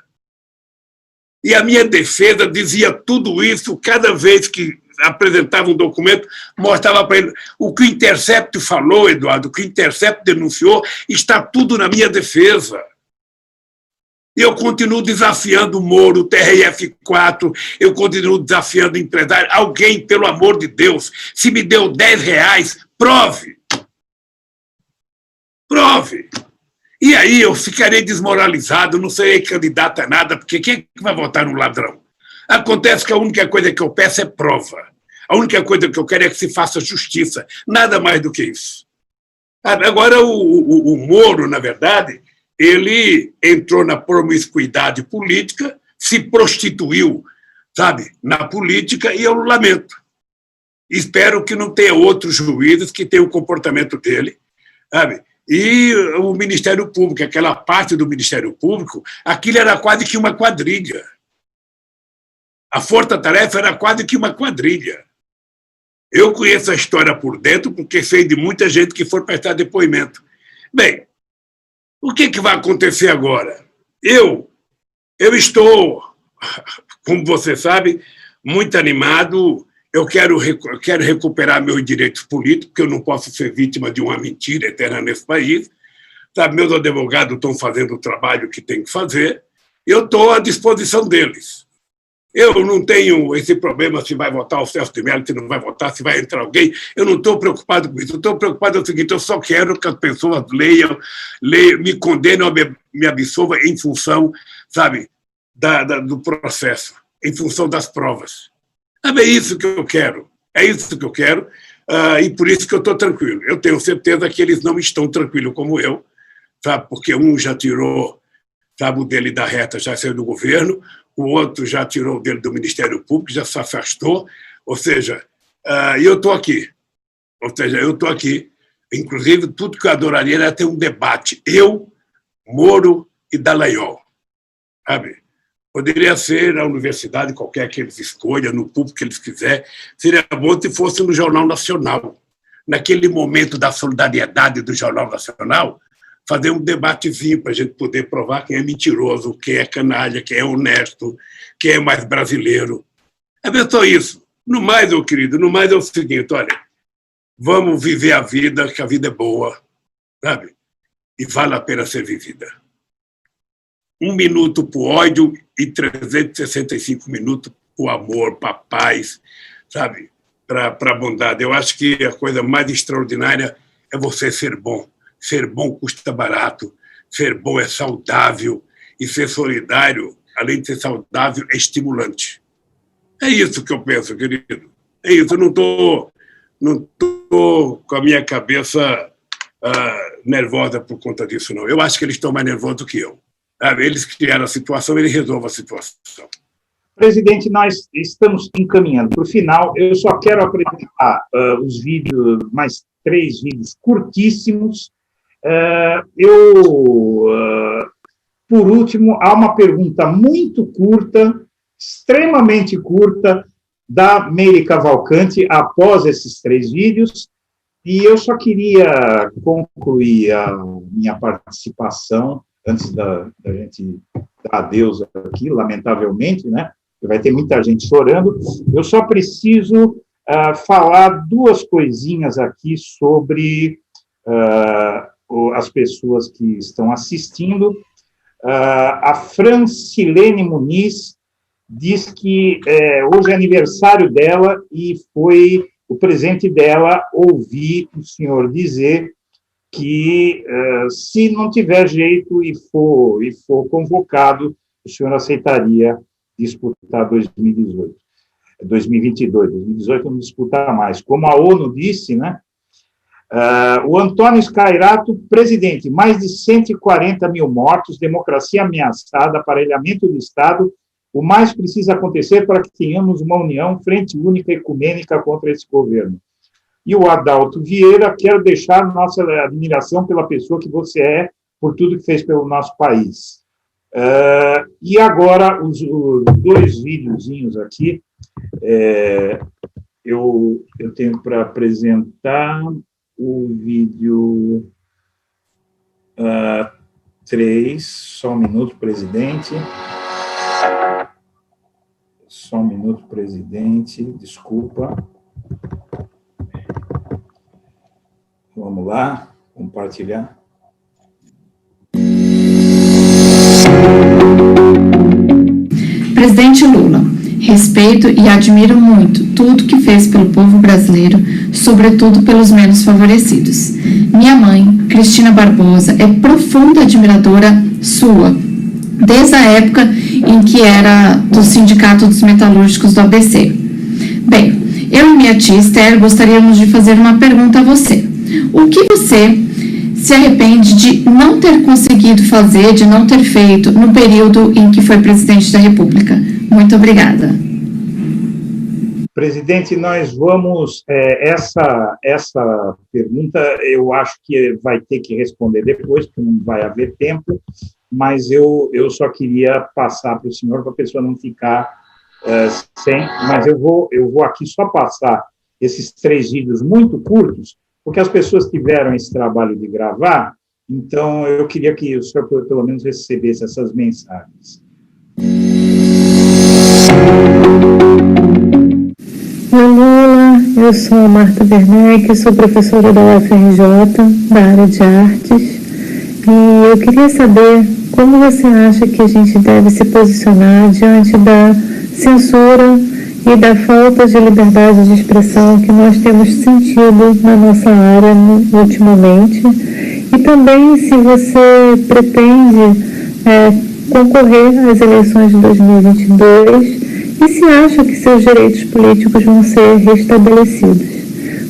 E a minha defesa dizia tudo isso cada vez que apresentava um documento, mostrava para ele o que o Intercept falou, Eduardo, o que o Intercept denunciou, está tudo na minha defesa. E eu continuo desafiando o Moro, o TRF4, eu continuo desafiando o empresário. Alguém, pelo amor de Deus, se me deu R$10, prove. Prove. E aí eu ficarei desmoralizado, não serei candidato a nada, porque quem é que vai votar no ladrão? Acontece que a única coisa que eu peço é prova. A única coisa que eu quero é que se faça justiça. Nada mais do que isso. Agora, o Moro, na verdade, ele entrou na promiscuidade política, se prostituiu, sabe, na política, e eu lamento. Espero que não tenha outros juízes que tenham o comportamento dele, sabe? E o Ministério Público, aquela parte do Ministério Público, aquilo era quase que uma quadrilha. A força-tarefa era quase que uma quadrilha. Eu conheço a história por dentro porque sei de muita gente que foi prestar depoimento. Bem, o que vai acontecer agora? Eu estou, como você sabe, muito animado. Eu quero recuperar meus direitos políticos, porque eu não posso ser vítima de uma mentira eterna nesse país. Sabe, meus advogados estão fazendo o trabalho que tem que fazer. Eu estou à disposição deles. Eu não tenho esse problema se vai votar o Celso de Mello, se não vai votar, se vai entrar alguém. Eu não estou preocupado com isso. Eu estou preocupado com o seguinte, eu só quero que as pessoas leiam, me condenem, me absolvam em função, sabe, do processo, em função das provas. É isso que eu quero. É isso que eu quero. E por isso que eu estou tranquilo. Eu tenho certeza que eles não estão tranquilos como eu, sabe, porque um já tirou, sabe, o dele da reta, já saiu do governo, o outro já tirou o dele do Ministério Público, já se afastou, ou seja, eu estou aqui. Ou seja, eu estou aqui. Inclusive, tudo que eu adoraria era ter um debate. Eu, Moro e Dallagnol. Sabe? Poderia ser na universidade, qualquer que eles escolham, no público que eles quiserem. Seria bom se fosse no Jornal Nacional. Naquele momento da solidariedade do Jornal Nacional, fazer um debatezinho para a gente poder provar quem é mentiroso, quem é canalha, quem é honesto, quem é mais brasileiro. É só isso. No mais, meu querido, no mais é o seguinte, olha, vamos viver a vida, que a vida é boa, sabe? E vale a pena ser vivida. 1 minuto para o ódio e 365 minutos para o amor, para a paz, sabe? Para a bondade. Eu acho que a coisa mais extraordinária é você ser bom. Ser bom custa barato, ser bom é saudável e ser solidário, além de ser saudável, é estimulante. É isso que eu penso, querido. É isso, eu não estou com a minha cabeça nervosa por conta disso, não. Eu acho que eles estão mais nervosos do que eu. Eles criaram a situação, eles resolvem a situação. Presidente, nós estamos encaminhando para o final. Eu só quero apresentar os vídeos, mais 3 vídeos curtíssimos. Por último, há uma pergunta muito curta, extremamente curta, da Meire Cavalcante, após esses 3 vídeos, e eu só queria concluir a minha participação antes da gente dar adeus aqui, lamentavelmente, né? Vai ter muita gente chorando. Eu só preciso falar duas coisinhas aqui sobre as pessoas que estão assistindo. A Francilene Muniz diz que hoje é aniversário dela e foi o presente dela ouvir o senhor dizer que, se não tiver jeito e for convocado, o senhor aceitaria disputar 2022. 2018 não disputa mais. Como a ONU disse, né? O Antônio Scairato, presidente, mais de 140 mil mortos, democracia ameaçada, aparelhamento do Estado, o mais precisa acontecer para que tenhamos uma união, frente única e ecumênica contra esse governo. E o Adalto Vieira, quero deixar nossa admiração pela pessoa que você é, por tudo que fez pelo nosso país. E agora, os dois videozinhos aqui, eu tenho para apresentar o vídeo 3, só um minuto, presidente. Só um minuto, presidente, desculpa. Vamos lá, compartilhar. Presidente Lula, respeito e admiro muito tudo que fez pelo povo brasileiro, sobretudo pelos menos favorecidos. Minha mãe, Cristina Barbosa, é profunda admiradora sua, desde a época em que era do Sindicato dos Metalúrgicos do ABC. Bem, eu e minha tia Esther gostaríamos de fazer uma pergunta a você. O que você se arrepende de não ter conseguido fazer, de não ter feito no período em que foi presidente da República? Muito obrigada. Presidente, nós vamos... essa pergunta eu acho que vai ter que responder depois, porque não vai haver tempo, mas eu só queria passar para o senhor, para a pessoa não ficar sem... Mas eu vou aqui só passar esses 3 vídeos muito curtos, porque as pessoas tiveram esse trabalho de gravar, então eu queria que o senhor, pelo menos, recebesse essas mensagens. Oi, Lula, eu sou a Marta Werneck, sou professora da UFRJ, da área de artes, e eu queria saber como você acha que a gente deve se posicionar diante da censura e da falta de liberdade de expressão que nós temos sentido na nossa área ultimamente, e também se você pretende concorrer às eleições de 2022 e se acha que seus direitos políticos vão ser restabelecidos.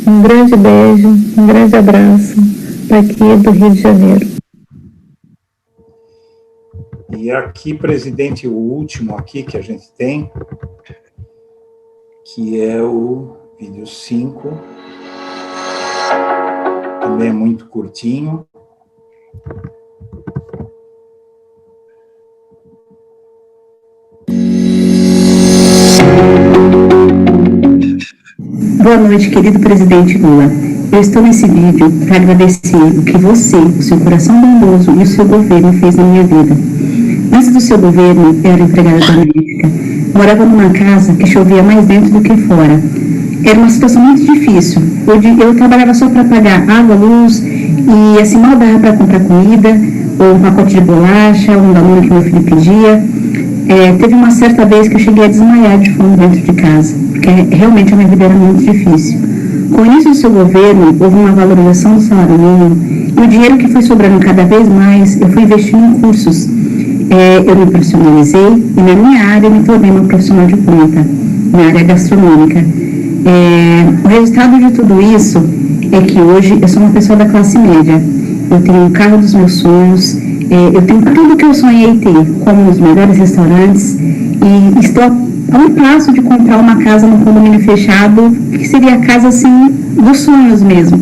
Um grande beijo, um grande abraço daqui do Rio de Janeiro. E aqui, presidente, o último aqui que a gente tem, que é o vídeo 5, também é muito curtinho. Boa noite, querido presidente Lula. Eu estou nesse vídeo para agradecer o que você, o seu coração bondoso e o seu governo fez na minha vida. Antes do seu governo, eu era empregada doméstica. Morava numa casa que chovia mais dentro do que fora. Era uma situação muito difícil. Eu trabalhava só para pagar água, luz e assim mal dava para comprar comida, ou um pacote de bolacha, um danone que meu filho pedia. Teve uma certa vez que eu cheguei a desmaiar de fome dentro de casa, porque realmente a minha vida era muito difícil. Com o início do seu governo, houve uma valorização do salário mínimo, e o dinheiro que foi sobrando cada vez mais, eu fui investindo em cursos. Eu me profissionalizei, e na minha área eu me tornei uma profissional de ponta, na área gastronômica. O resultado de tudo isso é que hoje eu sou uma pessoa da classe média. Eu tenho o carro dos meus sonhos, eu tenho tudo que eu sonhei ter, como os melhores restaurantes, e estou a um passo de comprar uma casa num condomínio fechado, que seria a casa, assim, dos sonhos mesmo.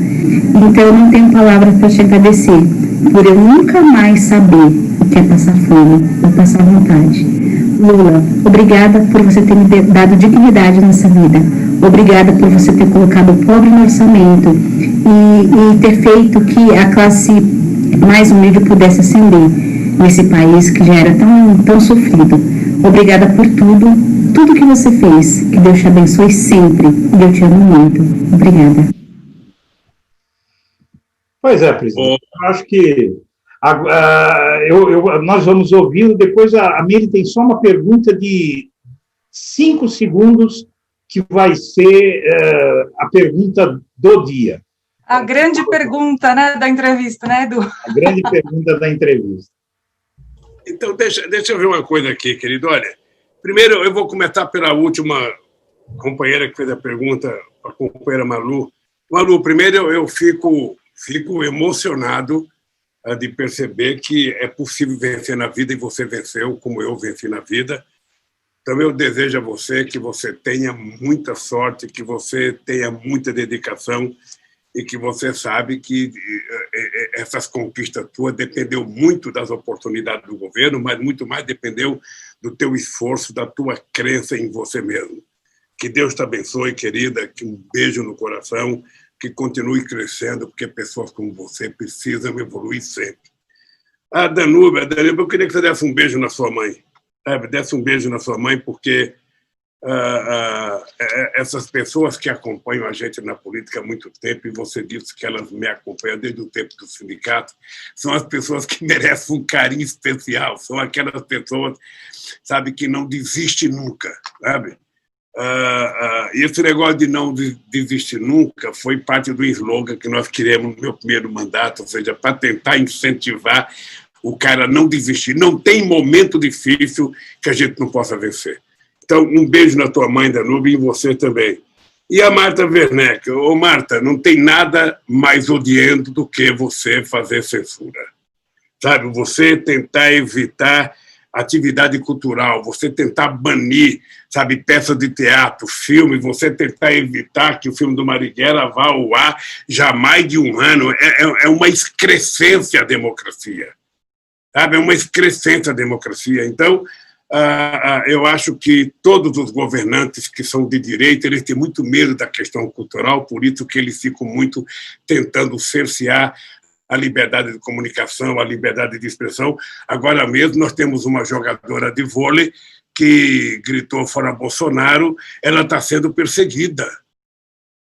Então, eu não tenho palavras para te agradecer, por eu nunca mais saber o que é passar fome ou passar vontade. Lula, obrigada por você ter me dado dignidade nessa vida. Obrigada por você ter colocado o pobre no orçamento e ter feito que a classe mais humilde pudesse ascender. nesse país que já era tão sofrido. Obrigada por tudo que você fez. Que Deus te abençoe sempre. E eu te amo muito. Obrigada. Pois é, presidente. Eu acho que nós vamos ouvi-lo. Depois a Miri tem só uma pergunta de 5 segundos, que vai ser a pergunta do dia. A grande pergunta, né, da entrevista, né, Edu? A grande pergunta da entrevista. Então, deixa eu ver uma coisa aqui, querido. Olha, primeiro eu vou começar pela última companheira que fez a pergunta, a companheira Malu. Malu, primeiro eu fico emocionado de perceber que é possível vencer na vida, e você venceu como eu venci na vida. Então, eu desejo a você que você tenha muita sorte, que você tenha muita dedicação, e que você sabe que essas conquistas tuas dependeu muito das oportunidades do governo, mas muito mais dependeu do teu esforço, da tua crença em você mesmo. Que Deus te abençoe, querida, que um beijo no coração, que continue crescendo, porque pessoas como você precisam evoluir sempre. Danúbia, eu queria que você desse um beijo na sua mãe. Desse um beijo na sua mãe, porque essas pessoas que acompanham a gente na política há muito tempo, e você disse que elas me acompanham desde o tempo do sindicato, são as pessoas que merecem um carinho especial, são aquelas pessoas, sabe, que não desistem nunca, sabe? E esse negócio de não desistir nunca foi parte do slogan que nós criamos no meu primeiro mandato, ou seja, para tentar incentivar o cara a não desistir. Não tem momento difícil que a gente não possa vencer. Então, um beijo na tua mãe, Danúbia, e em você também. E a Marta Werneck. Ô, Marta, não tem nada mais odiento do que você fazer censura. Sabe, você tentar evitar atividade cultural, você tentar banir, sabe, peças de teatro, filme, você tentar evitar que o filme do Marighella vá ao ar já há mais de um ano. É uma excrescência à democracia. Sabe, é uma excrescência à democracia. Então, eu acho que todos os governantes que são de direita, eles têm muito medo da questão cultural, por isso que eles ficam muito tentando cercear a liberdade de comunicação, a liberdade de expressão. Agora mesmo nós temos uma jogadora de vôlei que gritou fora Bolsonaro, ela está sendo perseguida.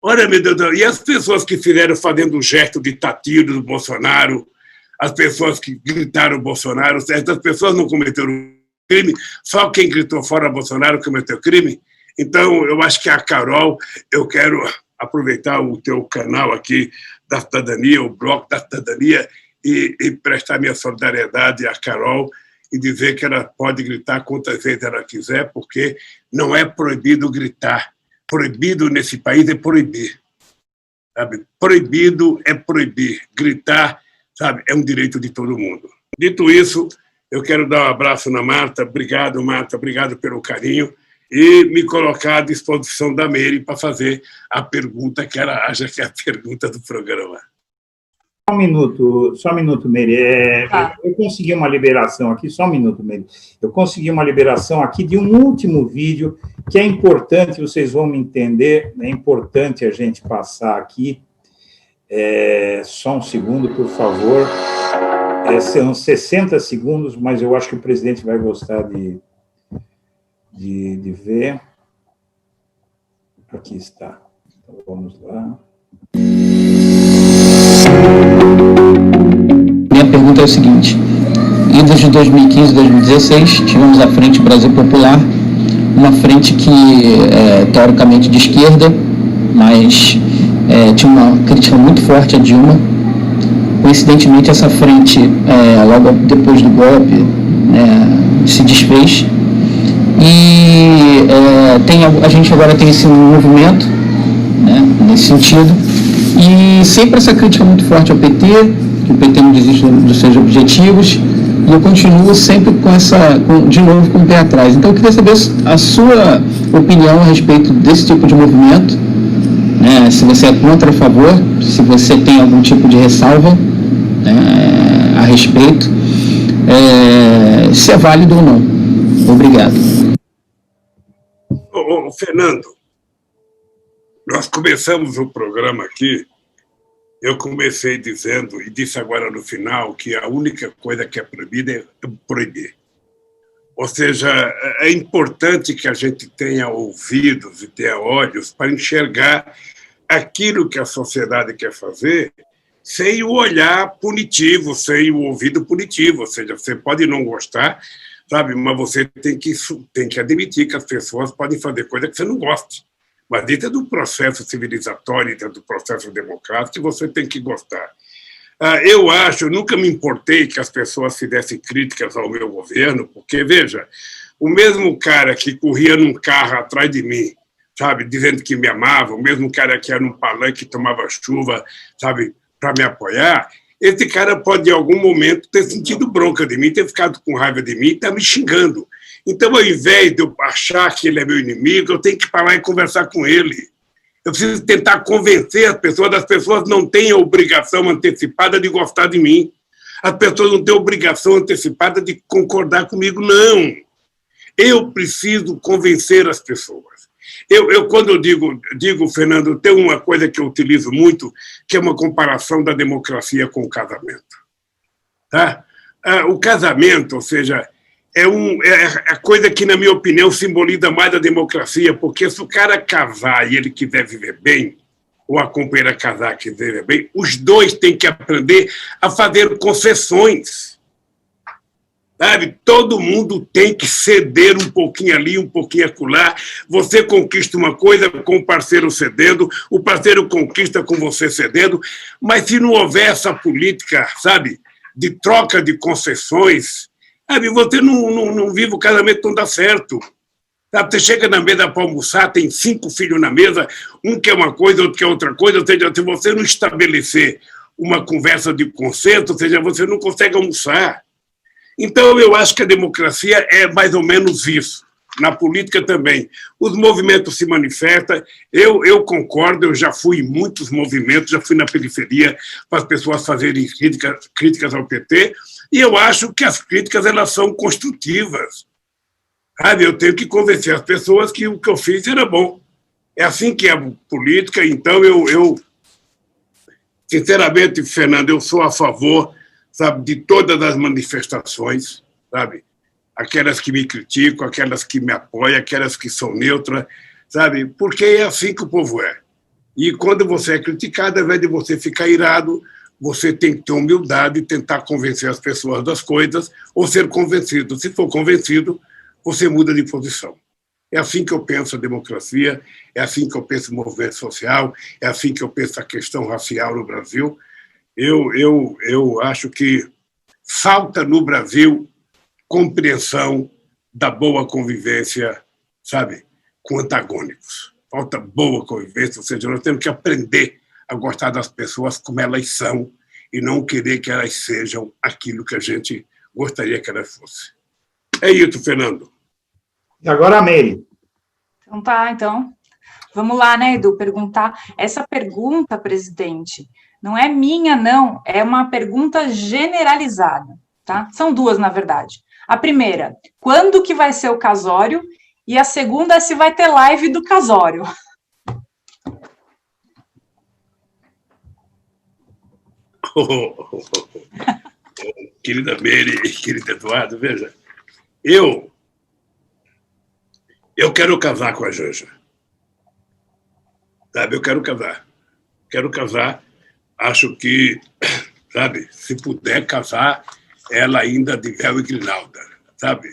Olha, meu Deus, e as pessoas que fizeram fazendo o gesto de tiro do Bolsonaro, as pessoas que gritaram Bolsonaro, essas pessoas não cometeram crime, só quem gritou fora Bolsonaro cometeu crime. Então, eu acho que a Carol, eu quero aproveitar o teu canal aqui da cidadania, o Bloco da Cidadania, e prestar minha solidariedade à Carol e dizer que ela pode gritar quantas vezes ela quiser, porque não é proibido gritar. Proibido nesse país é proibir. Sabe? Proibido é proibir. Gritar, sabe, é um direito de todo mundo. Dito isso, eu quero dar um abraço na Marta. Obrigado, Marta. Obrigado pelo carinho. E me colocar à disposição da Mary para fazer a pergunta que ela acha que é a pergunta do programa. Só um minuto, Mary. Eu consegui uma liberação aqui, só um minuto, Mary. Eu consegui uma liberação aqui de um último vídeo que é importante, vocês vão me entender, é importante a gente passar aqui. Só um segundo, por favor. São 60 segundos, mas eu acho que o presidente vai gostar de ver. Aqui está. Então, vamos lá. Minha pergunta é o seguinte: idas de 2015 e 2016, tivemos a Frente Brasil Popular, uma frente que é teoricamente de esquerda, mas tinha uma crítica muito forte a Dilma. Coincidentemente, essa frente, logo depois do golpe, se desfez. E a gente agora tem esse movimento, né, nesse sentido. E sempre essa crítica muito forte ao PT, que o PT não desiste dos seus objetivos. E eu continuo sempre de novo com o pé atrás. Então, eu queria saber a sua opinião a respeito desse tipo de movimento. Né, se você é contra ou a favor, se você tem algum tipo de ressalva a respeito, se é válido ou não. Obrigado. Fernando, nós começamos o programa aqui eu comecei dizendo, e disse agora no final, que a única coisa que é proibida é proibir. Ou seja, é importante que a gente tenha ouvidos e tenha olhos para enxergar aquilo que a sociedade quer fazer sem o olhar punitivo, sem o ouvido punitivo. Ou seja, você pode não gostar, sabe, mas você tem que admitir que as pessoas podem fazer coisa que você não goste. Mas dentro do processo civilizatório, dentro do processo democrático, você tem que gostar. Eu nunca me importei que as pessoas fizessem críticas ao meu governo, porque, veja, o mesmo cara que corria num carro atrás de mim, sabe, dizendo que me amava, o mesmo cara que era num palanque que tomava chuva, sabe, para me apoiar, esse cara pode, em algum momento, ter sentido bronca de mim, ter ficado com raiva de mim e estar me xingando. Então, ao invés de eu achar que ele é meu inimigo, eu tenho que parar e conversar com ele. Eu preciso tentar convencer as pessoas não têm a obrigação antecipada de gostar de mim. As pessoas não têm a obrigação antecipada de concordar comigo, não. Eu preciso convencer as pessoas. Quando eu digo, Fernando, tem uma coisa que eu utilizo muito, que é uma comparação da democracia com o casamento. Tá? O casamento, ou seja, é a coisa que, na minha opinião, simboliza mais a democracia, porque se o cara casar e ele quiser viver bem, ou a companheira casar e quiser viver bem, os dois têm que aprender a fazer concessões. Sabe? Todo mundo tem que ceder um pouquinho ali, um pouquinho acolá. Você conquista uma coisa com o parceiro cedendo, o parceiro conquista com você cedendo, mas se não houver essa política, sabe, de troca de concessões, sabe, você não vive o casamento, não dá certo. Sabe, você chega na mesa para almoçar, tem 5 filhos na mesa, um quer uma coisa, outro quer outra coisa, ou seja, se você não estabelecer uma conversa de consenso, ou seja, você não consegue almoçar. Então, eu acho que a democracia é mais ou menos isso. Na política também. Os movimentos se manifestam. Eu concordo, eu já fui em muitos movimentos, já fui na periferia para as pessoas fazerem críticas ao PT, e eu acho que as críticas elas são construtivas. Sabe? Eu tenho que convencer as pessoas que o que eu fiz era bom. É assim que é a política, então eu sinceramente, Fernando, eu sou a favor, sabe, de todas as manifestações, sabe? Aquelas que me criticam, aquelas que me apoiam, aquelas que são neutras, sabe? Porque é assim que o povo é. E quando você é criticado, ao invés de você ficar irado, você tem que ter humildade e tentar convencer as pessoas das coisas ou ser convencido. Se for convencido, você muda de posição. É assim que eu penso a democracia, é assim que eu penso o movimento social, é assim que eu penso a questão racial no Brasil. Eu acho que falta no Brasil compreensão da boa convivência, sabe, com antagônicos. Falta boa convivência, ou seja, nós temos que aprender a gostar das pessoas como elas são e não querer que elas sejam aquilo que a gente gostaria que elas fossem. É isso, Fernando. E agora a Meire. Então tá, então. Vamos lá, né, Edu, perguntar. Essa pergunta, presidente, não é minha, não, é uma pergunta generalizada, tá? São duas, na verdade. A primeira, quando que vai ser o casório? E a segunda, se vai ter live do casório. Querida Meire e querido Eduardo, veja, eu quero casar com a Janja. Sabe, eu quero casar. Acho que, sabe, se puder casar, ela ainda de véu e grinalda, sabe?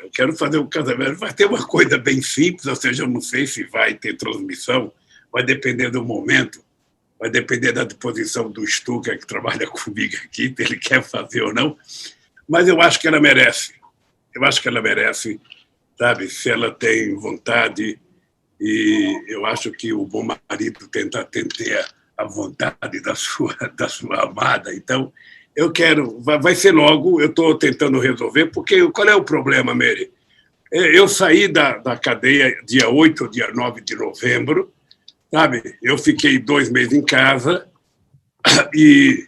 Eu quero fazer um casamento. Vai ter uma coisa bem simples, ou seja, eu não sei se vai ter transmissão, vai depender do momento, vai depender da disposição do Stuka, que trabalha comigo aqui, se ele quer fazer ou não, mas eu acho que ela merece. Sabe, se ela tem vontade, e eu acho que o bom marido tenta ter a vontade da sua amada. Então, eu quero, vai ser logo, eu estou tentando resolver, porque qual é o problema, Meire? Eu saí da cadeia dia 8 ou dia 9 de novembro, sabe? Eu fiquei 2 meses em casa, e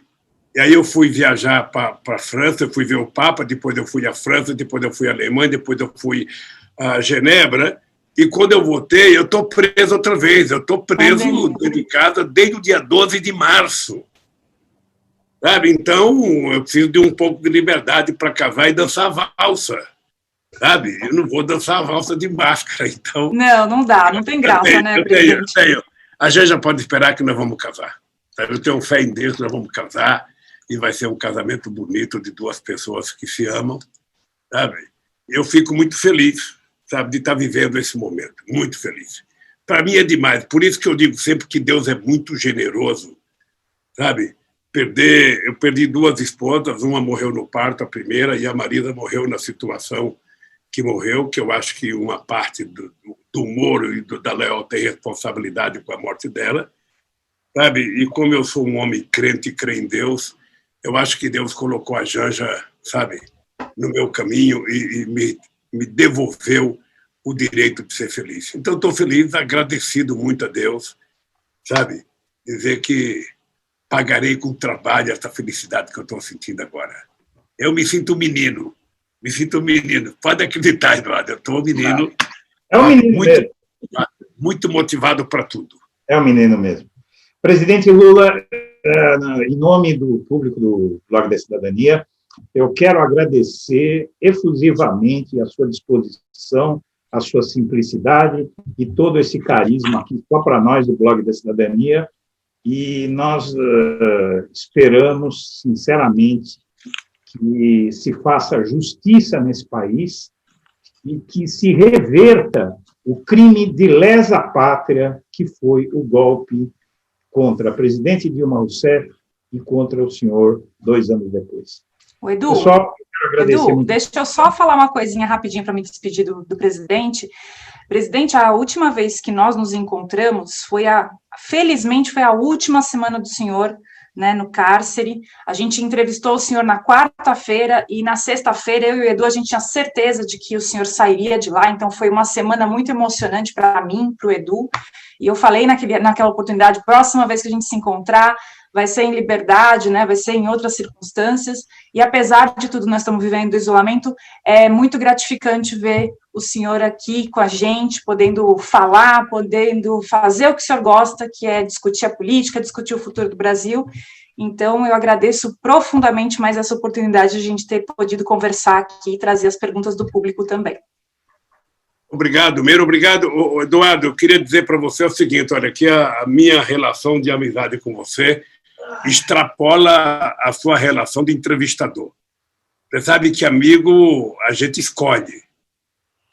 aí eu fui viajar para a França, eu fui ver o Papa, depois eu fui à França, depois eu fui à Alemanha, depois eu fui a Genebra, E quando eu votei, eu estou preso outra vez. Eu estou preso dentro de casa desde o dia 12 de março. Sabe? Então, eu preciso de um pouco de liberdade para casar e dançar valsa. Sabe? Eu não vou dançar valsa de máscara, então... Não dá, não tem graça, né, presidente? Eu tenho. A gente já pode esperar que nós vamos casar. Sabe? Eu tenho fé em Deus que nós vamos casar e vai ser um casamento bonito de duas pessoas que se amam, sabe? Eu fico muito feliz, sabe, de estar vivendo esse momento, muito feliz. Para mim é demais, por isso que eu digo sempre que Deus é muito generoso, sabe? Eu perdi duas esposas, uma morreu no parto, a primeira, e a Marisa morreu na situação que morreu, que eu acho que uma parte do Moro e da Leal tem responsabilidade com a morte dela, sabe? E como eu sou um homem crente e creio em Deus, eu acho que Deus colocou a Janja, sabe, no meu caminho e me devolveu o direito de ser feliz. Então, estou feliz, agradecido muito a Deus, sabe? Dizer que pagarei com trabalho essa felicidade que eu estou sentindo agora. Eu me sinto menino. Pode acreditar, Eduardo, eu estou menino. É um menino mesmo. Muito motivado para tudo. É um menino mesmo. Presidente Lula, em nome do público do Blog da Cidadania, eu quero agradecer efusivamente a sua disposição, a sua simplicidade e todo esse carisma aqui só para nós do Blog da Cidadania, e nós esperamos, sinceramente, que se faça justiça nesse país e que se reverta o crime de lesa pátria que foi o golpe contra a presidente Dilma Rousseff e contra o senhor 2 anos depois. O Edu, pessoal, eu quero agradecer muito. Deixa eu só falar uma coisinha rapidinho para me despedir do presidente. Presidente, a última vez que nós nos encontramos felizmente foi a última semana do senhor, né, no cárcere. A gente entrevistou o senhor na quarta-feira e na sexta-feira eu e o Edu, a gente tinha certeza de que o senhor sairia de lá, então foi uma semana muito emocionante para mim, para o Edu, e eu falei naquela oportunidade, próxima vez que a gente se encontrar, vai ser em liberdade, né, vai ser em outras circunstâncias, e apesar de tudo nós estamos vivendo do isolamento, é muito gratificante ver o senhor aqui com a gente, podendo falar, podendo fazer o que o senhor gosta, que é discutir a política, discutir o futuro do Brasil. Então, eu agradeço profundamente mais essa oportunidade de a gente ter podido conversar aqui e trazer as perguntas do público também. Obrigado, Meiro, obrigado. Eduardo, eu queria dizer para você o seguinte, olha, que a minha relação de amizade com você extrapola a sua relação de entrevistador. Você sabe que amigo a gente escolhe.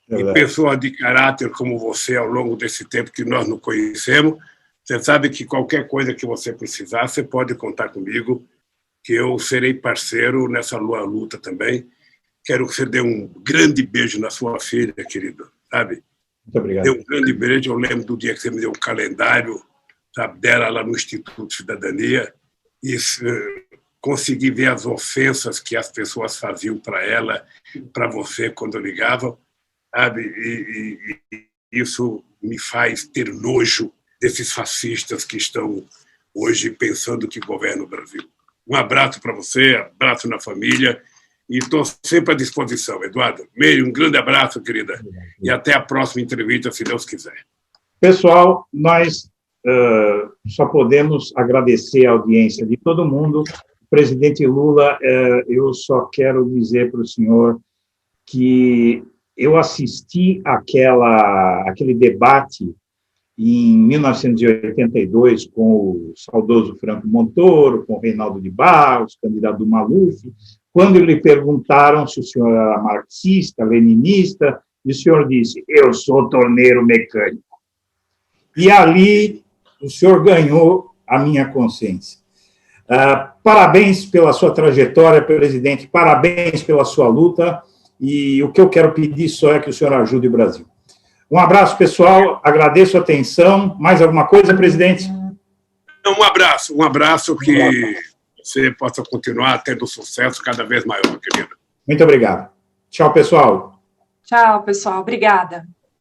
E pessoa de caráter como você, ao longo desse tempo que nós nos conhecemos, você sabe que qualquer coisa que você precisar, você pode contar comigo, que eu serei parceiro nessa luta também. Quero que você dê um grande beijo na sua filha, querido, sabe? Muito obrigado. Dê um grande beijo. Eu lembro do dia que você me deu um calendário, sabe, dela lá no Instituto de Cidadania, e consegui ver as ofensas que as pessoas faziam para ela, para você, quando ligavam, sabe? E isso me faz ter nojo desses fascistas que estão hoje pensando que governam o Brasil. Um abraço para você, abraço na família, e estou sempre à disposição, Eduardo. Meio, um grande abraço, querida, e até a próxima entrevista, se Deus quiser. Pessoal, nós só podemos agradecer a audiência de todo mundo. Presidente Lula, eu só quero dizer para o senhor que eu assisti aquele debate em 1982 com o saudoso Franco Montoro, com o Reinaldo de Barros, candidato do Maluf, quando lhe perguntaram se o senhor era marxista, leninista, e o senhor disse, eu sou torneiro mecânico. E ali o senhor ganhou a minha consciência. Parabéns pela sua trajetória, presidente, parabéns pela sua luta, e o que eu quero pedir só é que o senhor ajude o Brasil. Um abraço, pessoal, agradeço a atenção. Mais alguma coisa, presidente? Um abraço que você possa continuar tendo sucesso cada vez maior, querido. Muito obrigado. Tchau, pessoal. Tchau, pessoal. Obrigada.